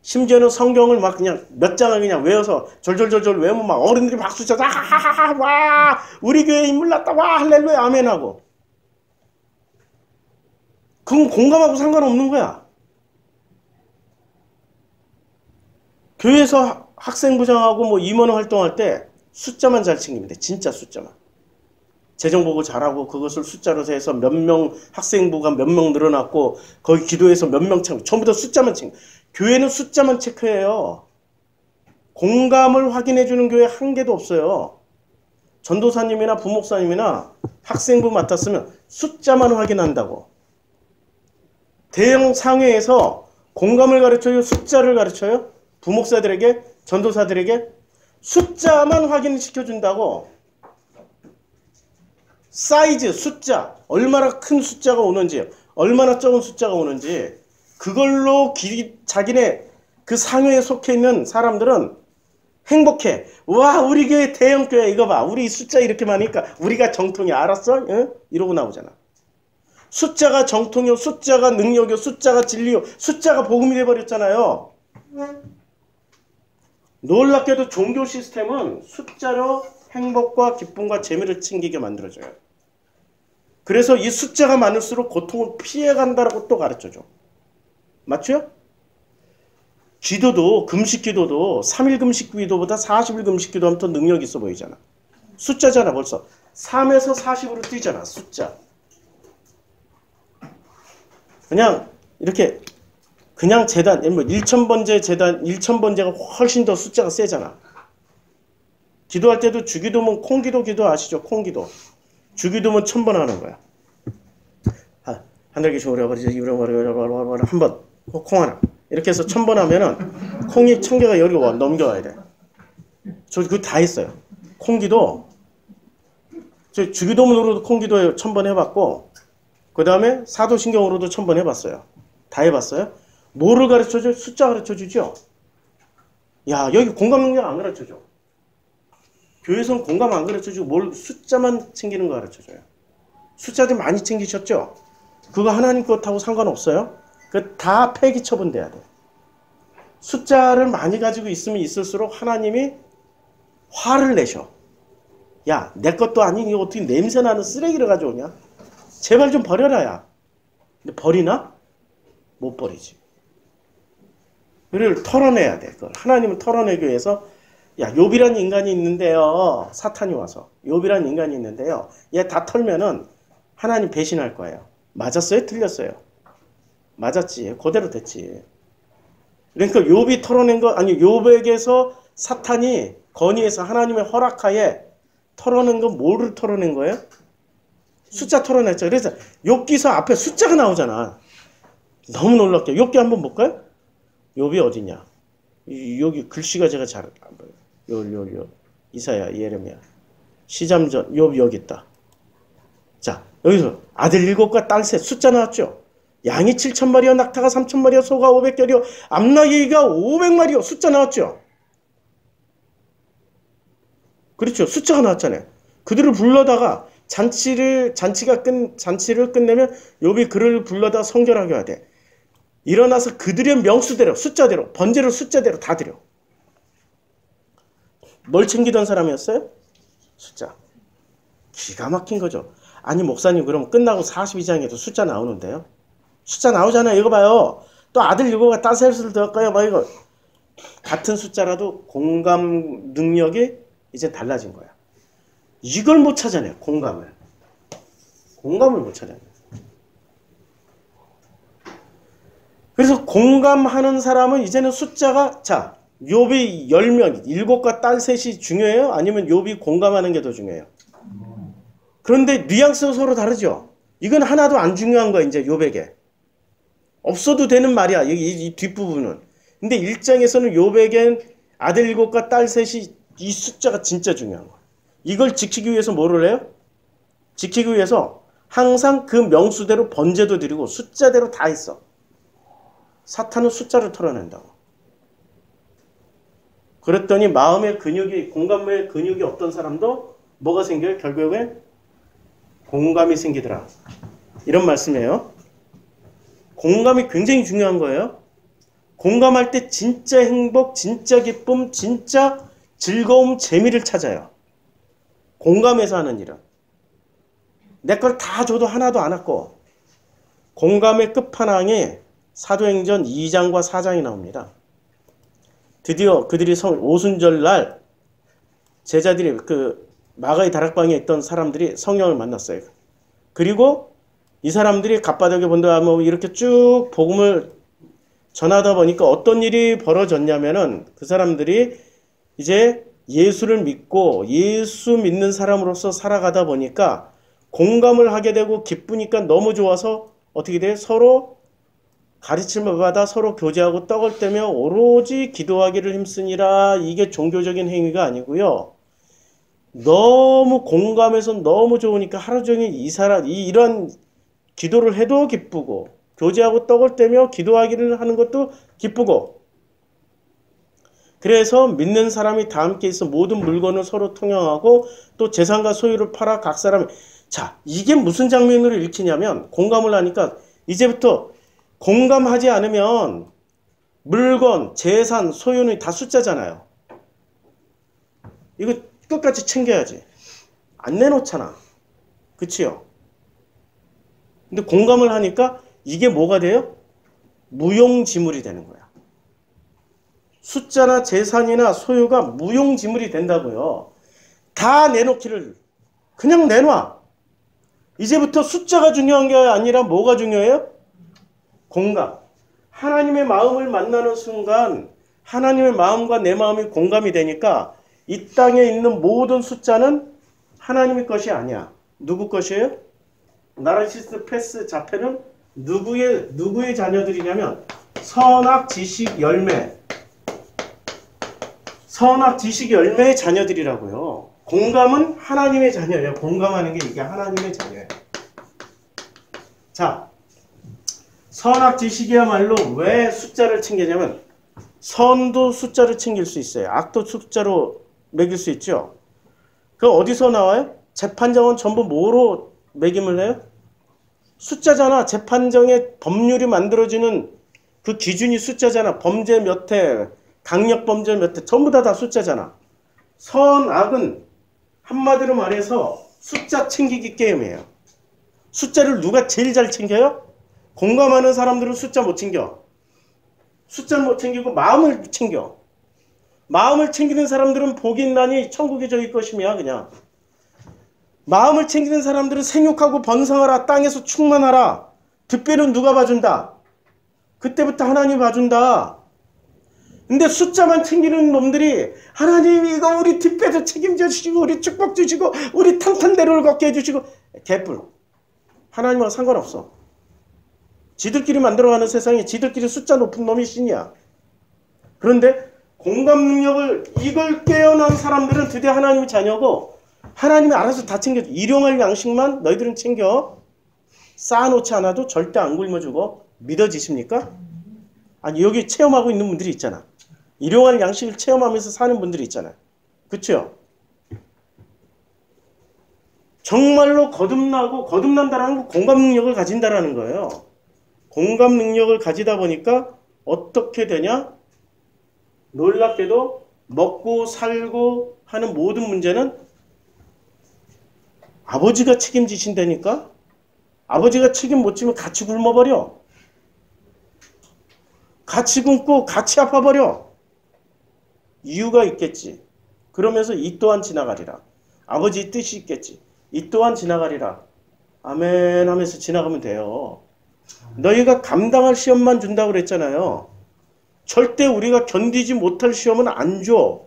심지어는 성경을 막 그냥 몇 장을 그냥 외워서 절절절절 외우면 막 어른들이 박수 쳐서 하하하하 와 우리 교회 인물 났다 와 할렐루야 아멘 하고. 그건 공감하고 상관없는 거야. 교회에서 학생부장하고 뭐 임원 활동할 때 숫자만 잘 챙기면 돼. 진짜 숫자만. 재정 보고 잘하고 그것을 숫자로 해서 몇 명 학생부가 몇 명 늘어났고 거기 기도해서 몇 명 챙겨. 전부 다 숫자만 챙겨. 교회는 숫자만 체크해요. 공감을 확인해주는 교회 한 개도 없어요. 전도사님이나 부목사님이나 학생부 맡았으면 숫자만 확인한다고. 대형 상회에서 공감을 가르쳐요? 숫자를 가르쳐요? 부목사들에게? 전도사들에게? 숫자만 확인시켜준다고. 사이즈, 숫자, 얼마나 큰 숫자가 오는지, 얼마나 적은 숫자가 오는지, 그걸로 자기네 그 상회에 속해 있는 사람들은 행복해. 와, 우리 교회 대형 교회 이거 봐. 우리 숫자 이렇게 많으니까 우리가 정통이야. 알았어? 응? 이러고 나오잖아. 숫자가 정통이요. 숫자가 능력이요. 숫자가 진리요. 숫자가 복음이 돼버렸잖아요. 놀랍게도 종교 시스템은 숫자로 행복과 기쁨과 재미를 챙기게 만들어줘요. 그래서 이 숫자가 많을수록 고통을 피해간다라고 또 가르쳐줘. 맞죠? 기도도, 금식 기도도 3일 금식 기도보다 40일 금식 기도하면 더 능력 있어 보이잖아. 숫자잖아 벌써. 3에서 40으로 뛰잖아. 숫자. 그냥 이렇게 그냥 재단, 뭐 1000번째 재단, 1000번째가 훨씬 더 숫자가 세잖아. 기도할 때도 주기도면 콩기도 기도 아시죠? 콩기도. 주기도면 1000번 하는 거야. 하늘 계신 우리 아버지 한 번, 콩 하나. 이렇게 해서 1000번 하면은 콩이 1000개가 여기 넘겨와야 돼. 저 그거 다 했어요. 콩기도. 저 주기도문으로도 콩기도 1000번 해봤고, 그 다음에 사도신경으로도 1000번 해봤어요. 다 해봤어요. 뭐를 가르쳐줘? 숫자 가르쳐주죠? 야, 여기 공감 능력 안 가르쳐줘. 교회에서는 공감 안 가르쳐주고 뭘 숫자만 챙기는 거 가르쳐줘요. 숫자들 많이 챙기셨죠? 그거 하나님 것하고 상관없어요. 그 다 폐기 처분돼야 돼. 숫자를 많이 가지고 있으면 있을수록 하나님이 화를 내셔. 야, 내 것도 아닌 이거 어떻게 냄새나는 쓰레기를 가져오냐? 제발 좀 버려라, 야. 근데 버리나? 못 버리지. 그를 털어내야 돼. 그걸 하나님을 털어내기 위해서 야, 욥이란 인간이 있는데요. 사탄이 와서 욥이란 인간이 있는데요. 얘 다 털면은 하나님 배신할 거예요. 맞았어요? 틀렸어요? 맞았지. 그대로 됐지. 그러니까 욥이 털어낸 거 아니 욥에게서 사탄이 건의해서 하나님의 허락하에 털어낸 건 뭐를 털어낸 거예요? 숫자 털어냈죠. 그래서 욥기서 앞에 숫자가 나오잖아. 너무 놀랍게. 욥기 한번 볼까요? 욥이 어디냐? 여기 글씨가 제가 잘 안 보여요. 요. 이사야, 예레미야. 시잠전, 욥 여기 있다. 자, 여기서 아들 7과 딸 셋 숫자 나왔죠? 양이 7,000마리요, 낙타가 3,000마리요, 소가 500결이요, 암나귀가 500마리요. 숫자 나왔죠? 그렇죠. 숫자가 나왔잖아요. 그들을 불러다가 잔치를 끝내면 욥이 그를 불러다 성결하게 하되 일어나서 그들의 명수대로 숫자대로 번제로 숫자대로 다 드려. 뭘 챙기던 사람이었어요? 숫자. 기가 막힌 거죠. 아니 목사님 그럼 끝나고 42장에도 숫자 나오는데요? 숫자 나오잖아요. 이거 봐요. 또 아들 7과 딸 셋을 더할까요? 뭐 이거 같은 숫자라도 공감 능력이 이제 달라진 거야. 이걸 못 찾아내요. 공감을 못 찾아내요. 그래서 공감하는 사람은 이제는 숫자가 자 욥이 10명 7과 딸 셋이 중요해요? 아니면 욥이 공감하는 게 더 중요해요? 그런데 뉘앙스가 서로 다르죠. 이건 하나도 안 중요한 거야. 이제 욥에게 없어도 되는 말이야. 이 뒷부분은. 근데 1장에서는 욥에겐 아들 7과 딸 셋이 이 숫자가 진짜 중요한 거야. 이걸 지키기 위해서 뭐를 해요? 지키기 위해서 항상 그 명수대로 번제도 드리고 숫자대로 다 있어. 사탄은 숫자를 털어낸다고. 그랬더니 마음의 근육이 공감의 근육이 없던 사람도 뭐가 생겨요? 결국에 공감이 생기더라. 이런 말씀이에요. 공감이 굉장히 중요한 거예요. 공감할 때 진짜 행복, 진짜 기쁨, 진짜 즐거움, 재미를 찾아요. 공감해서 하는 일은. 내 걸 다 줘도 하나도 안 왔고 공감의 끝판왕에 사도행전 2장과 4장이 나옵니다. 드디어 그들이 오순절 날 제자들이 그 마가의 다락방에 있던 사람들이 성령을 만났어요. 그리고 이 사람들이 갑바독에 본다 뭐 이렇게 쭉 복음을 전하다 보니까 어떤 일이 벌어졌냐면은 그 사람들이 이제 예수를 믿고 예수 믿는 사람으로서 살아가다 보니까 공감을 하게 되고 기쁘니까 너무 좋아서 어떻게 돼요? 서로 가르침을 받아 서로 교제하고 떡을 떼며 오로지 기도하기를 힘쓰니라. 이게 종교적인 행위가 아니고요. 너무 공감해서 너무 좋으니까 하루 종일 이런 기도를 해도 기쁘고 교제하고 떡을 떼며 기도하기를 하는 것도 기쁘고 그래서 믿는 사람이 다 함께 있어 모든 물건을 서로 통용하고 또 재산과 소유를 팔아 각 사람이 자 이게 무슨 장면으로 읽히냐면 공감을 하니까 이제부터 공감하지 않으면 물건, 재산, 소유는 다 숫자잖아요. 이거 끝까지 챙겨야지. 안 내놓잖아. 그치요? 근데 공감을 하니까 이게 뭐가 돼요? 무용지물이 되는 거야. 숫자나 재산이나 소유가 무용지물이 된다고요. 다 내놓기를 그냥 내놔. 이제부터 숫자가 중요한 게 아니라 뭐가 중요해요? 공감. 하나님의 마음을 만나는 순간 하나님의 마음과 내 마음이 공감이 되니까 이 땅에 있는 모든 숫자는 하나님의 것이 아니야. 누구 것이에요? 나르시스트 패스 자폐는 누구의 자녀들이냐면 선악 지식 열매의 자녀들이라고요. 공감은 하나님의 자녀예요. 공감하는 게 이게 하나님의 자녀예요. 자, 선악 지식이야말로 왜 숫자를 챙기냐면 선도 숫자를 챙길 수 있어요. 악도 숫자로 매길 수 있죠. 그 어디서 나와요? 재판정은 전부 뭐로 매김을 해요? 숫자잖아. 재판정의 법률이 만들어지는 그 기준이 숫자잖아. 범죄 몇 회, 강력 범죄 몇 회, 전부 다 숫자잖아. 선악은 한마디로 말해서 숫자 챙기기 게임이에요. 숫자를 누가 제일 잘 챙겨요? 공감하는 사람들은 숫자 못 챙겨. 숫자는 못 챙기고 마음을 챙겨. 마음을 챙기는 사람들은 복이 있나니 천국이 저기 것이며 그냥. 마음을 챙기는 사람들은 생육하고 번성하라. 땅에서 충만하라. 득배는 누가 봐준다? 그때부터 하나님이 봐준다. 근데 숫자만 챙기는 놈들이 하나님 이거 우리 득배도 책임져 주시고 우리 축복 주시고 우리 탄탄대로를 걷게 해주시고 개뿔. 하나님하고 상관없어. 지들끼리 만들어가는 세상에 지들끼리 숫자 높은 놈이 신이야. 그런데 공감 능력을 이걸 깨어난 사람들은 드디어 하나님의 자녀고 하나님이 알아서 다 챙겨줘. 일용할 양식만 너희들은 챙겨. 쌓아놓지 않아도 절대 안 굶어주고 믿어지십니까? 아니 여기 체험하고 있는 분들이 있잖아. 일용할 양식을 체험하면서 사는 분들이 있잖아요. 그렇죠? 정말로 거듭난다라는 건 공감 능력을 가진다라는 거예요. 공감 능력을 가지다 보니까 어떻게 되냐? 놀랍게도 먹고 살고 하는 모든 문제는 아버지가 책임지신다니까? 아버지가 책임 못 지면 같이 굶어버려. 같이 굶고 같이 아파버려. 이유가 있겠지. 그러면서 이 또한 지나가리라. 아버지의 뜻이 있겠지. 이 또한 지나가리라. 아멘 하면서 지나가면 돼요. 너희가 감당할 시험만 준다고 그랬잖아요. 절대 우리가 견디지 못할 시험은 안 줘.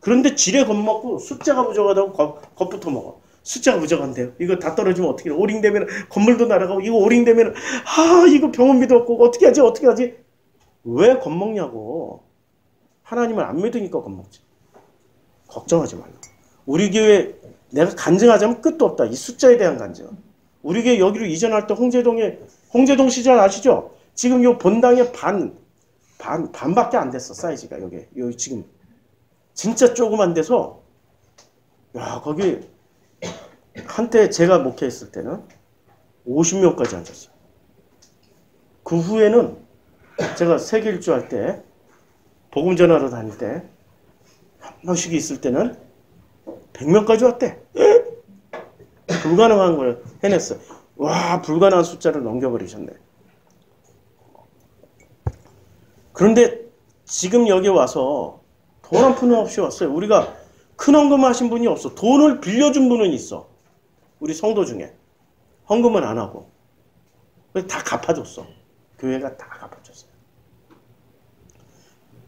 그런데 지레 겁먹고 숫자가 부족하다고 겁부터 먹어. 숫자가 부족한데요. 이거 다 떨어지면 어떻게 해? 오링되면 건물도 날아가고 이거 오링되면 이거 병원비도 없고 어떻게 하지? 왜 겁먹냐고. 하나님을 안 믿으니까 겁먹지. 걱정하지 말라. 우리 교회 내가 간증하자면 끝도 없다. 이 숫자에 대한 간증. 우리 교회 여기로 이전할 때 홍제동 시절 아시죠? 지금 요 본당의 반밖에 안 됐어. 사이즈가 여기 지금 진짜 조그만 데서 야 거기 한때 제가 목회했을 때는 50명까지 앉았어요. 그 후에는 제가 세계 일주 할 때 복음 전하러 다닐 때 한 번씩 있을 때는 100명까지 왔대. 불가능한 걸 해냈어요. 와 불가능한 숫자를 넘겨버리셨네. 그런데 지금 여기 와서 돈 한 푼 없이 왔어요. 우리가 큰 헌금하신 분이 없어. 돈을 빌려준 분은 있어. 우리 성도 중에. 헌금은 안 하고. 다 갚아줬어. 교회가 다 갚아줬어요.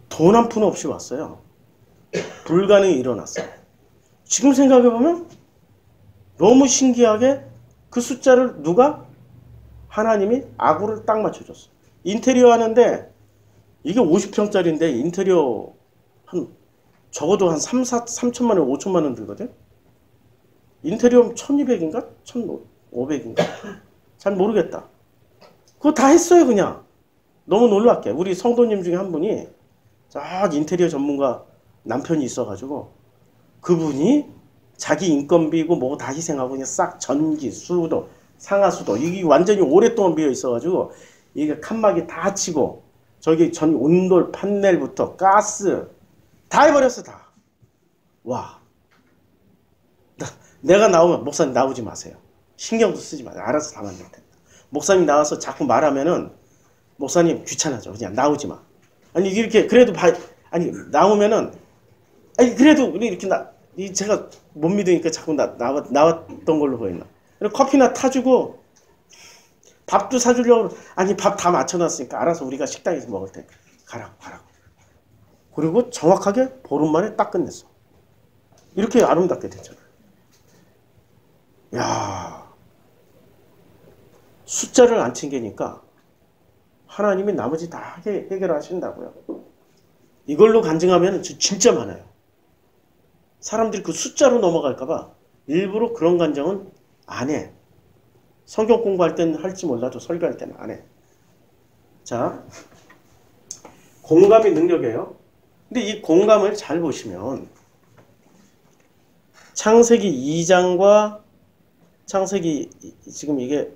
돈 한 푼 없이 왔어요. 불가능이 일어났어요. 지금 생각해보면 너무 신기하게 그 숫자를 누가? 하나님이 아구를 딱 맞춰줬어. 인테리어 하는데 이게 50평짜리인데 인테리어 적어도 한 3천만 원, 5천만 원 들거든? 인테리어는 1200인가? 1500인가? 잘 모르겠다. 그거 다 했어요, 그냥. 너무 놀랍게. 우리 성도님 중에 한 분이 저 인테리어 전문가 남편이 있어가지고 그분이 자기 인건비고 뭐고 다 희생하고 그냥 싹 전기, 수도, 상하수도 이게 완전히 오랫동안 비어 있어가지고 이게 칸막이 다 치고 저기 전 온돌 판넬부터 가스 다 해버렸어 다. 와. 내가 나오면 목사님 나오지 마세요. 신경도 쓰지 마세요. 알아서 다 만들 텐데. 목사님 나와서 자꾸 말하면은 목사님 귀찮아져. 그냥 나오지 마. 아니 이렇게 그래도 나오면은 그래도 우리 이렇게 제가 못 믿으니까 자꾸 나왔던 걸로 보였나. 커피나 타주고 밥도 사주려고 밥 다 맞춰놨으니까 알아서 우리가 식당에서 먹을 테니까 가라고. 그리고 정확하게 보름 만에 딱 끝냈어. 이렇게 아름답게 됐잖아요. 야, 숫자를 안 챙기니까 하나님이 나머지 다 해결하신다고요. 이걸로 간증하면 진짜 많아요. 사람들이 그 숫자로 넘어갈까봐 일부러 그런 간증은 안 해. 성경 공부할 때는 할지 몰라도 설교할 때는 안 해. 자, 공감이 능력이에요. 근데 이 공감을 잘 보시면 창세기 2장과 창세기 지금 이게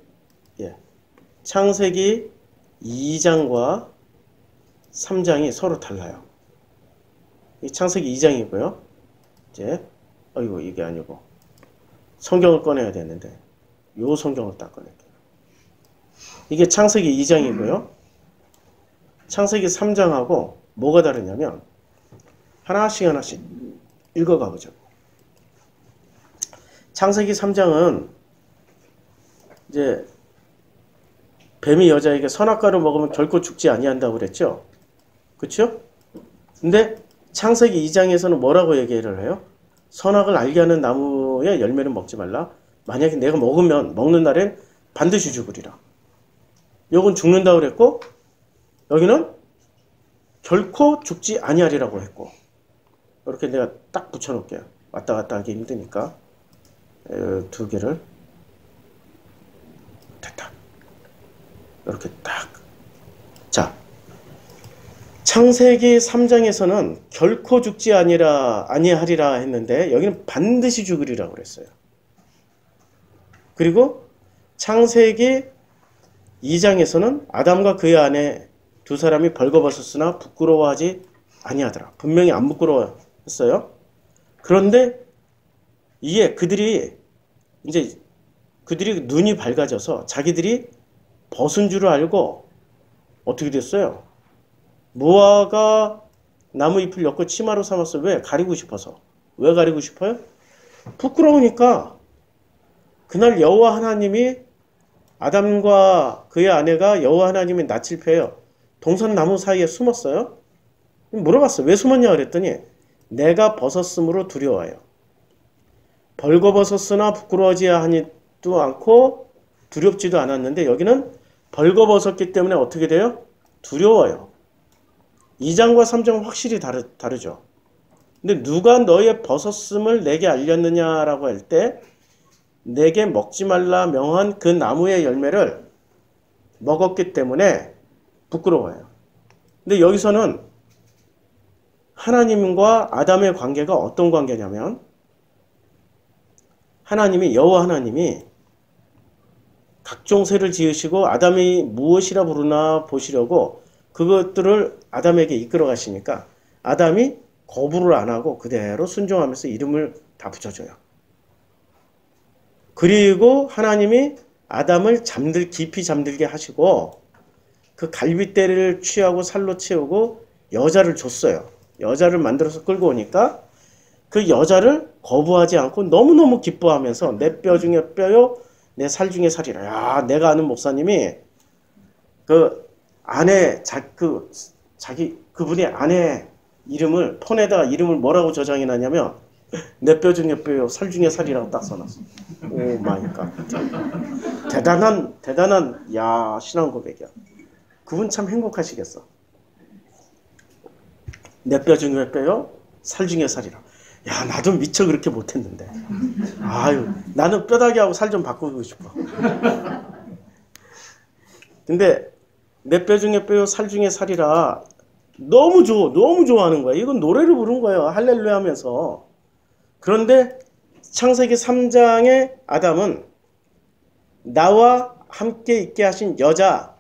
창세기 2장과 3장이 서로 달라요. 이 창세기 2장이고요. 이제 어이구 이게 아니고 성경을 꺼내야 되는데 요 성경을 딱 꺼낼게요. 이게 창세기 2장이고요. 창세기 3장하고 뭐가 다르냐면 하나씩 하나씩 읽어가 보죠. 창세기 3장은 이제 뱀이 여자에게 선악과를 먹으면 결코 죽지 아니한다고 그랬죠. 그렇죠? 근데 창세기 2장에서는 뭐라고 얘기를 해요? 선악을 알게 하는 나무의 열매는 먹지 말라. 만약에 내가 먹는 날엔 반드시 죽으리라. 요건 죽는다고 그랬고 여기는 결코 죽지 아니하리라고 했고 이렇게 내가 딱 붙여놓을게요. 왔다 갔다 하기 힘드니까 두 개를 됐다. 이렇게 딱. 자, 창세기 3장에서는 결코 죽지 아니하리라 했는데 여기는 반드시 죽으리라고 그랬어요. 그리고 창세기 2장에서는 아담과 그의 아내 두 사람이 벌거벗었으나 부끄러워하지 아니하더라. 분명히 안 부끄러워했어요. 그런데 이게 그들이 눈이 밝아져서 자기들이 벗은 줄을 알고 어떻게 됐어요? 무화과 나무 잎을 엮고 치마로 삼았어. 왜? 가리고 싶어서. 왜 가리고 싶어요? 부끄러우니까. 그날 여호와 하나님이 아담과 그의 아내가 여호와 하나님의 낯을 펴요. 동산나무 사이에 숨었어요. 물어봤어. 왜 숨었냐 그랬더니 내가 벗었으므로 두려워요. 벌거벗었으나 부끄러워하지 하지도 않고 두렵지도 않았는데 여기는 벌거벗었기 때문에 어떻게 돼요? 두려워요. 2장과 3장은 확실히 다르죠. 근데 누가 너의 벗었음을 내게 알렸느냐라고 할 때 내게 먹지 말라 명한 그 나무의 열매를 먹었기 때문에 부끄러워요. 근데 여기서는 하나님과 아담의 관계가 어떤 관계냐면 여호와 하나님이 각종 새를 지으시고 아담이 무엇이라 부르나 보시려고 그것들을 아담에게 이끌어 가시니까 아담이 거부를 안 하고 그대로 순종하면서 이름을 다 붙여줘요. 그리고 하나님이 아담을 깊이 잠들게 하시고 그 갈빗대를 취하고 살로 채우고 여자를 줬어요. 여자를 만들어서 끌고 오니까 그 여자를 거부하지 않고 너무너무 기뻐하면서 내 뼈 중에 뼈요 내 살 중에 살이라. 야, 내가 아는 목사님이 그 아내 그분의 아내 이름을 폰에다가 이름을 뭐라고 저장해 놨냐면 내 뼈 중에 뼈요 살 중에 살이라고 딱 써놨어. 오 마이 갓. 대단한 신앙 고백이야. 그분 참 행복하시겠어. 내 뼈 중에 뼈요 살 중에 살이라. 야, 나도 미처 그렇게 못했는데. 아유, 나는 뼈다귀하고 살 좀 바꾸고 싶어. 근데 내 뼈 중에 뼈요 살 중에 살이라 너무 좋아하는 거야. 이건 노래를 부른 거예요. 할렐루야 하면서. 그런데 창세기 3장의 아담은 나와 함께 있게 하신 여자,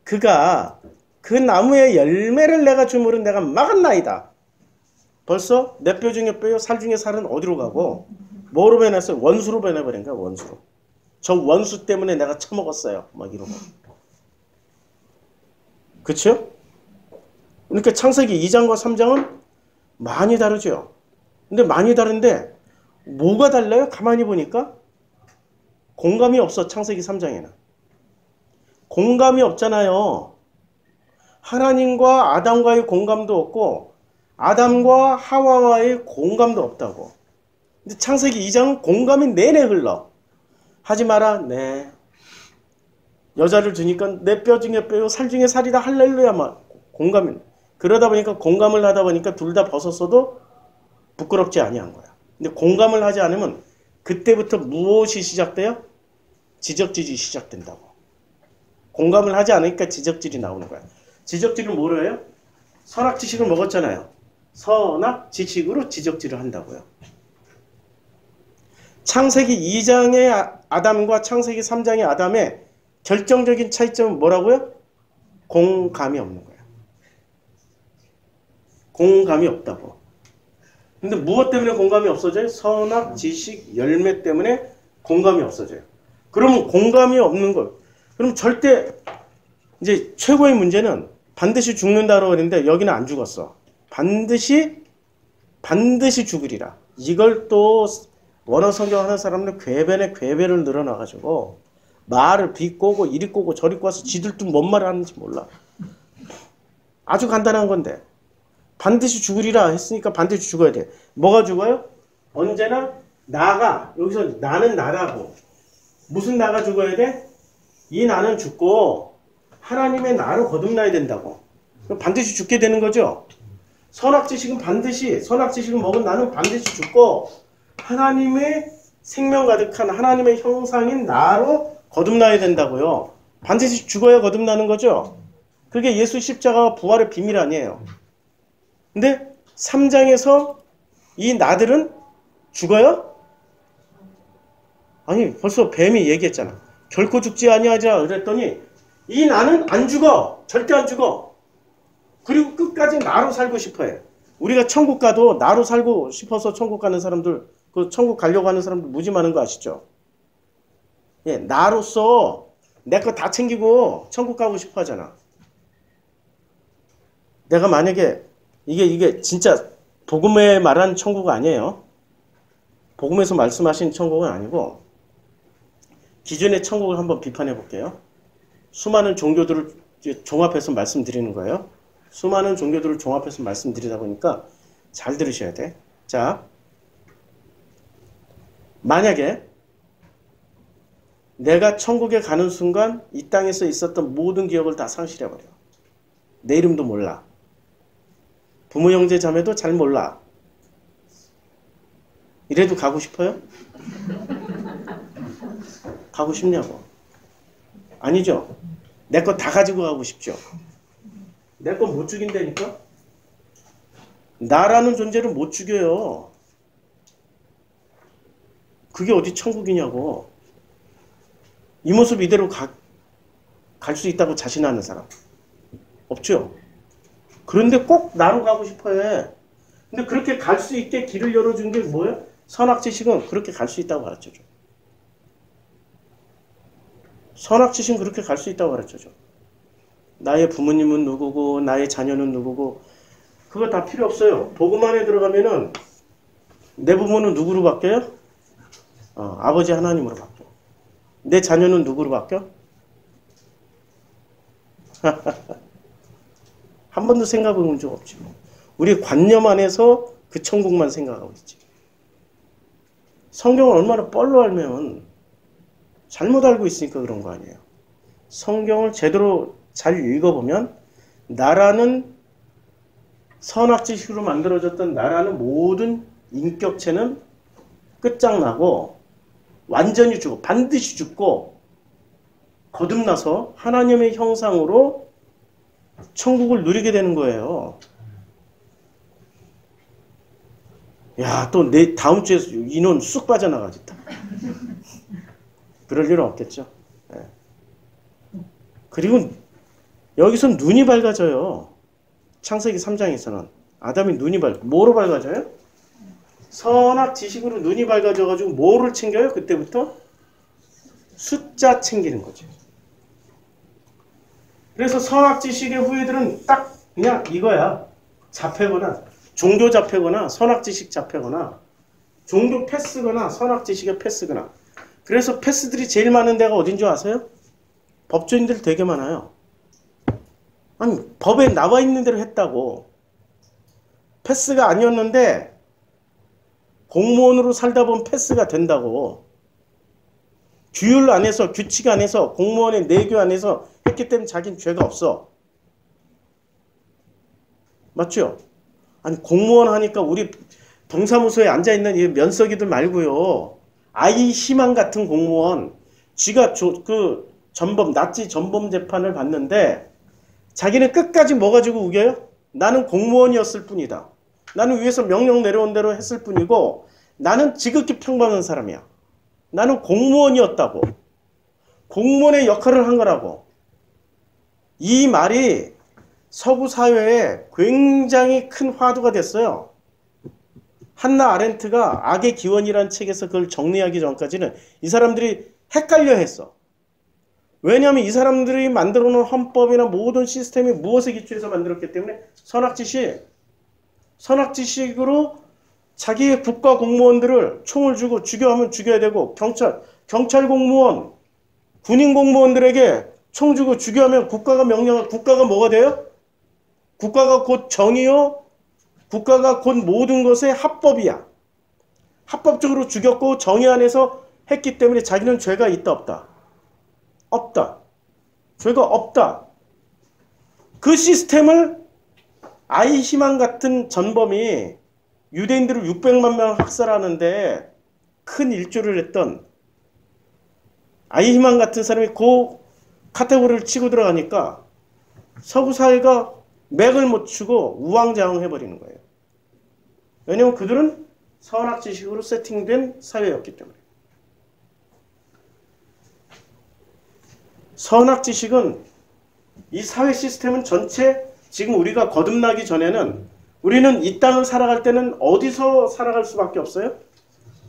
그가 그 나무의 열매를 내가 주므로 내가 막았나이다. 벌써 내 뼈 중에 뼈요 살 중에 살은 어디로 가고 뭐로 변했어요? 원수로 변해버린 거야. 원수로. 저 원수 때문에 내가 처먹었어요. 막 이러고. 그쵸? 그러니까 창세기 2장과 3장은 많이 다르죠. 근데 많이 다른데 뭐가 달라요? 가만히 보니까 공감이 없어. 창세기 3장에는. 공감이 없잖아요. 하나님과 아담과의 공감도 없고 아담과 하와와의 공감도 없다고. 근데 창세기 2장은 공감이 내내 흘러. 하지 마라. 네. 여자를 주니까 내 뼈 중에 뼈요 살 중에 살이다. 할렐루야. 막 공감이. 그러다 보니까 공감을 하다 보니까 둘 다 벗었어도 부끄럽지 아니한 거야. 근데 공감을 하지 않으면 그때부터 무엇이 시작돼요? 지적질이 시작된다고. 공감을 하지 않으니까 지적질이 나오는 거야. 지적질은 뭐로 해요? 선악지식을 먹었잖아요. 선악지식으로 지적질을 한다고요. 창세기 2장의 아담과 창세기 3장의 아담의 결정적인 차이점은 뭐라고요? 공감이 없는 거예요. 공감이 없다고. 근데 무엇 때문에 공감이 없어져요? 선악, 지식, 열매 때문에 공감이 없어져요. 그러면 공감이 없는 걸. 그럼 절대 이제 최고의 문제는 반드시 죽는다고 그랬는데 여기는 안 죽었어. 반드시 죽으리라. 이걸 또 원어 성경 하는 사람들 궤변에 궤변을 늘어나가지고 말을 비꼬고 이리 꼬고 저리 꼬아서 지들도 뭔 말을 하는지 몰라. 아주 간단한 건데 반드시 죽으리라 했으니까 반드시 죽어야 돼. 뭐가 죽어요? 언제나 나가. 여기서 나는 나라고. 무슨 나가 죽어야 돼? 이 나는 죽고 하나님의 나로 거듭나야 된다고. 반드시 죽게 되는 거죠. 선악지식은 선악지식을 먹은 나는 반드시 죽고 하나님의 생명 가득한 하나님의 형상인 나로 거듭나야 된다고요. 반드시 죽어야 거듭나는 거죠. 그게 예수 십자가와 부활의 비밀 아니에요. 근데 3장에서 이 나들은 죽어요? 아니 벌써 뱀이 얘기했잖아. 결코 죽지 아니하리라 그랬더니 이 나는 안 죽어. 절대 안 죽어. 그리고 끝까지 나로 살고 싶어해. 우리가 천국 가도 나로 살고 싶어서 천국 가는 사람들, 그 천국 가려고 하는 사람들 무지 많은 거 아시죠? 예, 나로서 내 거 다 챙기고 천국 가고 싶어 하잖아. 내가 만약에 이게 진짜 복음에 말한 천국 아니에요. 복음에서 말씀하신 천국은 아니고 기존의 천국을 한번 비판해 볼게요. 수많은 종교들을 종합해서 말씀드리는 거예요. 수많은 종교들을 종합해서 말씀드리다 보니까 잘 들으셔야 돼. 자, 만약에 내가 천국에 가는 순간 이 땅에서 있었던 모든 기억을 다 상실해버려. 내 이름도 몰라. 부모 형제 자매도 잘 몰라. 이래도 가고 싶어요? 가고 싶냐고. 아니죠. 내 거 다 가지고 가고 싶죠. 내 거 못 죽인다니까? 나라는 존재를 못 죽여요. 그게 어디 천국이냐고. 이 모습 이대로 갈 수 있다고 자신하는 사람 없죠. 그런데 꼭 나로 가고 싶어해. 근데 그렇게 갈 수 있게 길을 열어준 게 뭐예요? 선악지식은 그렇게 갈 수 있다고 가르쳐줘. 선악지식은 그렇게 갈 수 있다고 가르쳐줘. 나의 부모님은 누구고 나의 자녀는 누구고 그거 다 필요 없어요. 복음 안에 들어가면은 내 부모는 누구로 바뀌어요? 아버지 하나님으로 바뀌어. 내 자녀는 누구로 바뀌어? 한 번도 생각해 본 적 없지. 우리 관념 안에서 그 천국만 생각하고 있지. 성경을 얼마나 뻘로 알면 잘못 알고 있으니까 그런 거 아니에요. 성경을 제대로 잘 읽어보면 나라는 선악지식으로 만들어졌던 나라는 모든 인격체는 끝장나고 완전히 죽고 반드시 죽고 거듭나서 하나님의 형상으로 천국을 누리게 되는 거예요. 야, 또 내 다음 주에 인원 쑥 빠져나가겠다. 그럴 일은 없겠죠. 네. 그리고 여기서 눈이 밝아져요. 창세기 3장에서는 아담이 눈이 뭐로 밝아져요? 선악 지식으로 눈이 밝아져가지고 뭐를 챙겨요? 그때부터 숫자 챙기는 거죠. 그래서 선악 지식의 후예들은 딱 그냥 이거야. 잡혀거나 종교 잡혀거나 선악 지식 잡혀거나 종교 패스거나 선악 지식의 패스거나. 그래서 패스들이 제일 많은 데가 어딘 줄 아세요? 법조인들 되게 많아요. 아니 법에 나와 있는 대로 했다고. 패스가 아니었는데 공무원으로 살다 보면 패스가 된다고. 규율 안에서 규칙 안에서 공무원의 내규 안에서 했기 때문에 자기는 죄가 없어. 맞죠? 아니 공무원 하니까 우리 동사무소에 앉아있는 이 면석이들 말고요. 아이 희망 같은 공무원. 쥐가 그 전범 납치 전범 재판을 받는데 자기는 끝까지 뭐 가지고 우겨요? 나는 공무원이었을 뿐이다. 나는 위에서 명령 내려온 대로 했을 뿐이고 나는 지극히 평범한 사람이야. 나는 공무원이었다고. 공무원의 역할을 한 거라고. 이 말이 서구 사회에 굉장히 큰 화두가 됐어요. 한나 아렌트가 악의 기원이라는 책에서 그걸 정리하기 전까지는 이 사람들이 헷갈려 했어. 왜냐하면 이 사람들이 만들어 놓은 헌법이나 모든 시스템이 무엇에 기초해서 만들었기 때문에 선악지식으로 자기의 국가 공무원들을 총을 주고 죽여하면 죽여야 되고, 경찰 공무원, 군인 공무원들에게 총 주고 죽여하면 국가가 뭐가 돼요? 국가가 곧 정의요, 국가가 곧 모든 것의 합법이야. 합법적으로 죽였고 정의 안에서 했기 때문에 자기는 죄가 있다 없다? 없다. 죄가 없다. 그 시스템을 아이히만 같은 전범이 유대인들을 600만 명 학살하는데 큰 일조를 했던 아이히만 같은 사람이 그 카테고리를 치고 들어가니까 서구 사회가 맥을 못 추고 우왕좌왕해버리는 거예요. 왜냐하면 그들은 선악지식으로 세팅된 사회였기 때문에. 선악지식은 이 사회 시스템은 전체 지금 우리가 거듭나기 전에는 우리는 이 땅을 살아갈 때는 어디서 살아갈 수밖에 없어요?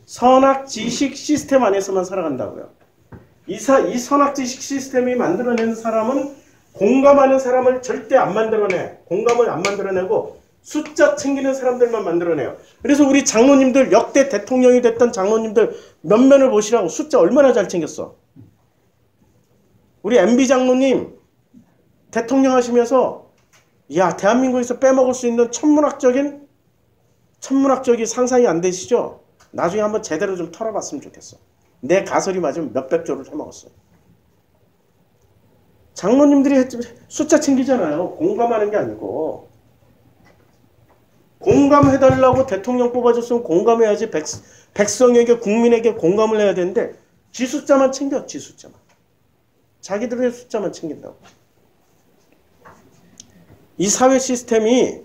선악지식 시스템 안에서만 살아간다고요. 이 선악지식 시스템이 만들어내는 사람은 공감하는 사람을 절대 안 만들어내. 공감을 안 만들어내고 숫자 챙기는 사람들만 만들어내요. 그래서 우리 장로님들, 역대 대통령이 됐던 장로님들 면면을 보시라고. 숫자 얼마나 잘 챙겼어. 우리 MB 장로님 대통령 하시면서 야, 대한민국에서 빼먹을 수 있는 천문학적인 상상이 안 되시죠? 나중에 한번 제대로 좀 털어봤으면 좋겠어. 내 가설이 맞으면 몇백 조를 해먹었어요. 장로님들이 숫자 챙기잖아요. 공감하는 게 아니고. 공감해달라고 대통령 뽑아줬으면 공감해야지. 백성에게, 국민에게 공감을 해야 되는데 지 숫자만 챙겨. 지 숫자만. 자기들의 숫자만 챙긴다고. 이 사회 시스템이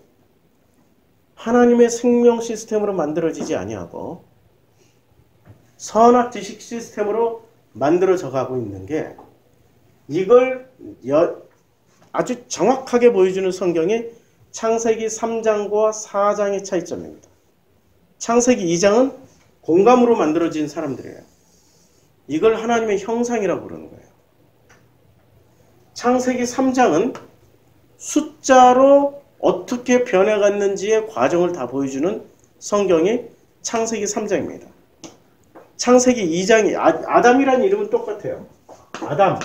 하나님의 생명 시스템으로 만들어지지 아니하고 선악지식 시스템으로 만들어져 가고 있는 게, 이걸 아주 정확하게 보여주는 성경이 창세기 3장과 4장의 차이점입니다. 창세기 2장은 공감으로 만들어진 사람들이에요. 이걸 하나님의 형상이라고 부르는 거예요. 창세기 3장은 숫자로 어떻게 변해갔는지의 과정을 다 보여주는 성경이 창세기 3장입니다. 창세기 2장이 아담이라는 이름은 똑같아요. 아담.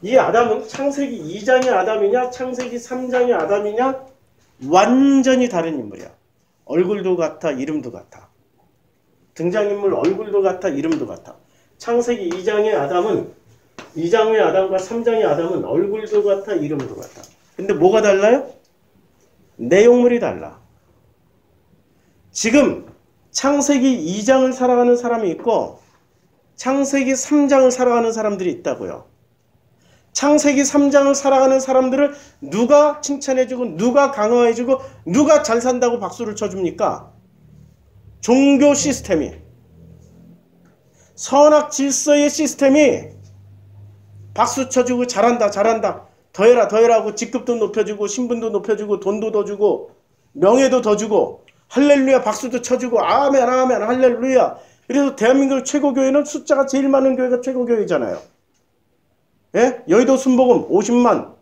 이 아담은 창세기 2장의 아담이냐 창세기 3장의 아담이냐 완전히 다른 인물이야. 얼굴도 같아, 이름도 같아. 등장인물 얼굴도 같아, 이름도 같아. 창세기 2장의 아담은 2장의 아담과 3장의 아담은 얼굴도 같아, 이름도 같아. 근데 뭐가 달라요? 내용물이 달라. 지금 창세기 2장을 살아가는 사람이 있고 창세기 3장을 살아가는 사람들이 있다고요. 창세기 3장을 살아가는 사람들을 누가 칭찬해주고 누가 강화해주고 누가 잘 산다고 박수를 쳐줍니까? 종교 시스템이, 선악 질서의 시스템이 박수 쳐주고 잘한다 잘한다 더해라 더해라 하고 직급도 높여주고 신분도 높여주고 돈도 더 주고 명예도 더 주고 할렐루야 박수도 쳐주고 아멘 아멘 할렐루야. 그래서 대한민국 최고교회는 숫자가 제일 많은 교회가 최고교회잖아요. 예? 여의도 순복음 50만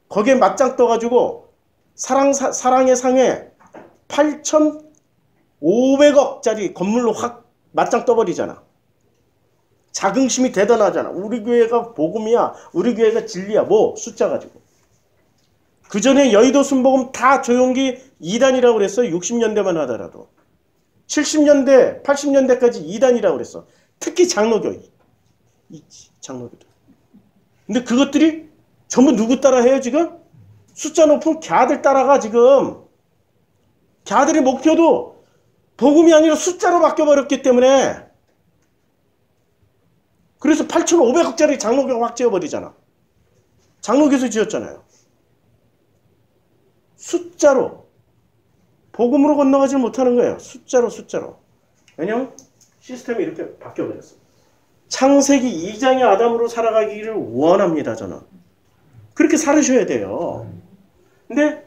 거기에 맞짱 떠가지고 사랑의 상에 8,500억짜리 건물로 확 맞짱 떠버리잖아. 자긍심이 대단하잖아. 우리 교회가 복음이야. 우리 교회가 진리야. 뭐 숫자 가지고. 그 전에 여의도 순복음 다 조용기 2단이라고 그랬어요. 60년대만 하더라도. 70년대, 80년대까지 2단이라고 그랬어. 특히 장로교. 장로교들. 근데 그것들이 전부 누구 따라 해요 지금? 숫자 높은 걔들 따라가 지금. 걔들의 목표도 복음이 아니라 숫자로 바뀌어버렸기 때문에. 그래서 8,500억짜리 장로교가 확 지어버리잖아. 장로교에서 지었잖아요. 숫자로. 복음으로 건너가지 못하는 거예요. 숫자로. 왜냐면 시스템이 이렇게 바뀌어버렸어. 창세기 2장의 아담으로 살아가기를 원합니다. 저는. 그렇게 살으셔야 돼요. 근데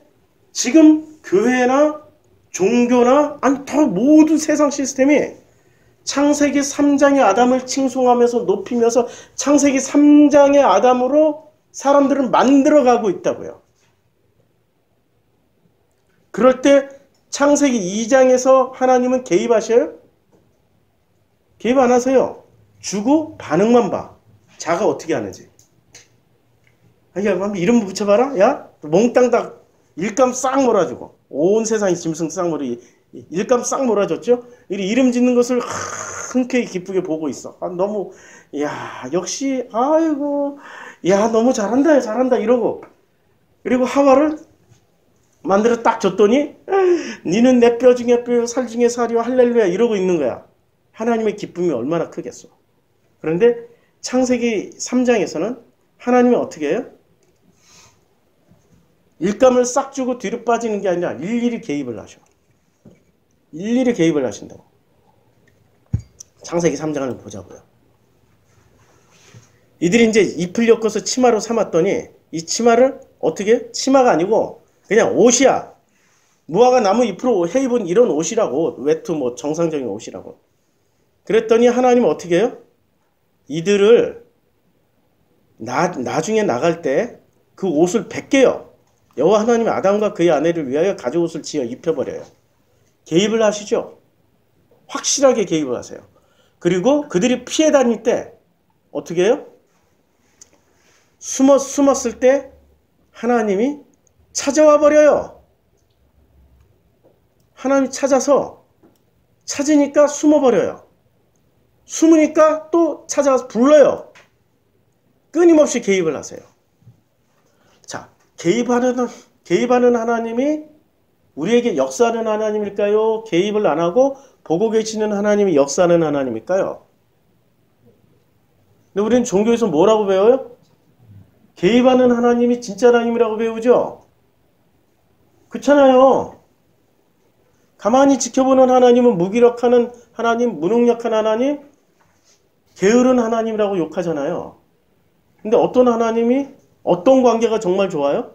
지금 교회나 종교나 아니 더 모든 세상 시스템이 창세기 3장의 아담을 칭송하면서 높이면서 창세기 3장의 아담으로 사람들을 만들어가고 있다고요. 그럴 때 창세기 2장에서 하나님은 개입하셔요? 개입 안 하세요. 주고 반응만 봐. 자가 어떻게 하는지. 야, 한번 이름 붙여봐라. 야, 몽땅 다 일감 싹 몰아주고 온 세상이 짐승 싹 몰이 일감 싹 몰아줬죠. 이름 짓는 것을 흔쾌히 기쁘게 보고 있어. 너무 야 역시 아이고 야 너무 잘한다 잘한다 이러고 그리고 하와를 만들어 딱 줬더니 니는 내 뼈 중에 뼈 살 중에 살이요 할렐루야 이러고 있는 거야. 하나님의 기쁨이 얼마나 크겠어. 그런데 창세기 3장에서는 하나님이 어떻게 해요? 일감을 싹 주고 뒤로 빠지는 게 아니라 일일이 개입을 하셔. 일일이 개입을 하신다고. 창세기 3장을 보자고요. 이들이 이제 잎을 엮어서 치마로 삼았더니 이 치마를 어떻게? 치마가 아니고 그냥 옷이야. 무화과 나무 잎으로 해 입은 이런 옷이라고. 외투 뭐 정상적인 옷이라고. 그랬더니 하나님은 어떻게 해요? 이들을 나중에 나갈 때 그 옷을 벗겨요. 여호와 하나님이 아담과 그의 아내를 위하여 가죽옷을 지어 입혀버려요. 개입을 하시죠. 확실하게 개입을 하세요. 그리고 그들이 피해 다닐 때 어떻게 해요? 숨었을 때 하나님이 찾아와 버려요. 하나님이 찾으니까 숨어버려요. 숨으니까 또 찾아와서 불러요. 끊임없이 개입을 하세요. 자, 개입하는 하나님이 우리에게 역사하는 하나님일까요? 개입을 안 하고 보고 계시는 하나님이 역사하는 하나님일까요? 근데 우리는 종교에서 뭐라고 배워요? 개입하는 하나님이 진짜 하나님이라고 배우죠? 그렇잖아요. 가만히 지켜보는 하나님은 무기력하는 하나님, 무능력한 하나님, 게으른 하나님이라고 욕하잖아요. 근데 어떤 하나님이 어떤 관계가 정말 좋아요?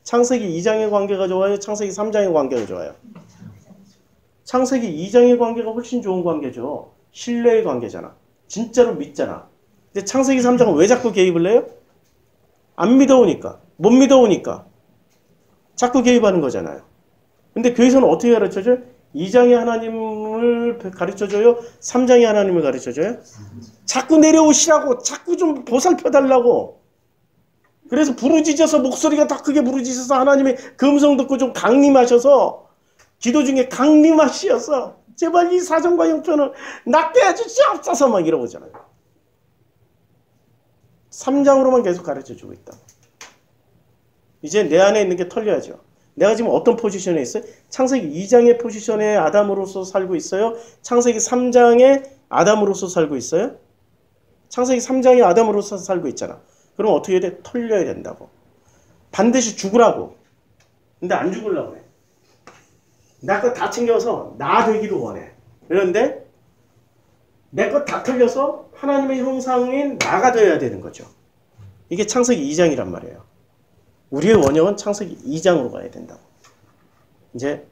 창세기 2장의 관계가 좋아요? 창세기 3장의 관계가 좋아요? 창세기 2장의 관계가 훨씬 좋은 관계죠. 신뢰의 관계잖아. 진짜로 믿잖아. 근데 창세기 3장은 왜 자꾸 개입을 해요? 안 믿어오니까. 못 믿어오니까. 자꾸 개입하는 거잖아요. 근데 교회에서는 어떻게 가르쳐줘요? 2장의 하나님을 가르쳐줘요? 3장의 하나님을 가르쳐줘요? 자꾸 내려오시라고. 자꾸 좀 보살펴달라고. 그래서 부르짖어서 목소리가 더 크게 부르짖어서 하나님의 그 음성 듣고 좀 강림하셔서 기도 중에 강림하시어서 제발 이 사정과 형편을 낫게 해주시옵소서 막 이러고잖아요. 3장으로만 계속 가르쳐주고 있다. 이제 내 안에 있는 게 털려야죠. 내가 지금 어떤 포지션에 있어요? 창세기 2장의 포지션에 아담으로서 살고 있어요? 창세기 3장의 아담으로서 살고 있어요? 창세기 3장의 아담으로서 살고 있잖아. 그럼 어떻게 해야 돼? 털려야 된다고. 반드시 죽으라고. 근데 안 죽으려고 해. 나 거 다 챙겨서 나 되기를 원해. 그런데 내 것 다 털려서 하나님의 형상인 나가 되어야 되는 거죠. 이게 창세기 2장이란 말이에요. 우리의 원형은 창세기 2장으로 가야 된다고. 이제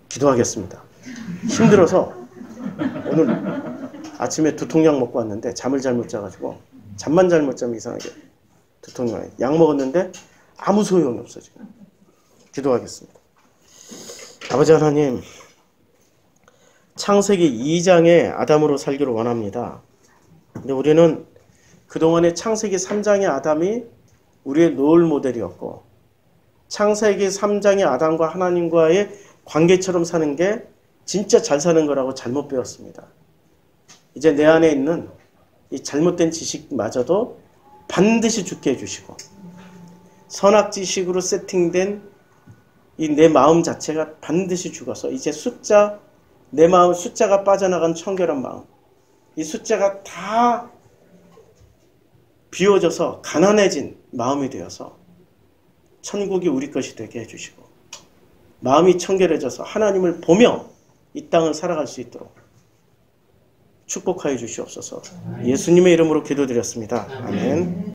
기도하겠습니다. 힘들어서 오늘 아침에 두통약 먹고 왔는데 잠을 잘못 자가지고 잠만 잘못 자면 이상하게 두통약 약 먹었는데 아무 소용이 없어 지금. 기도하겠습니다. 아버지 하나님, 창세기 2장의 아담으로 살기를 원합니다. 근데 우리는 그동안의 창세기 3장의 아담이 우리의 롤 모델이었고 창세기 3장의 아담과 하나님과의 관계처럼 사는 게 진짜 잘 사는 거라고 잘못 배웠습니다. 이제 내 안에 있는 이 잘못된 지식마저도 반드시 죽게 해주시고 선악지식으로 세팅된 이 내 마음 자체가 반드시 죽어서 이제 내 마음 숫자가 빠져나간 청결한 마음, 이 숫자가 다 비워져서 가난해진 마음이 되어서 천국이 우리 것이 되게 해주시고 마음이 청결해져서 하나님을 보며 이 땅을 살아갈 수 있도록 축복하여 주시옵소서. 예수님의 이름으로 기도드렸습니다. 아멘.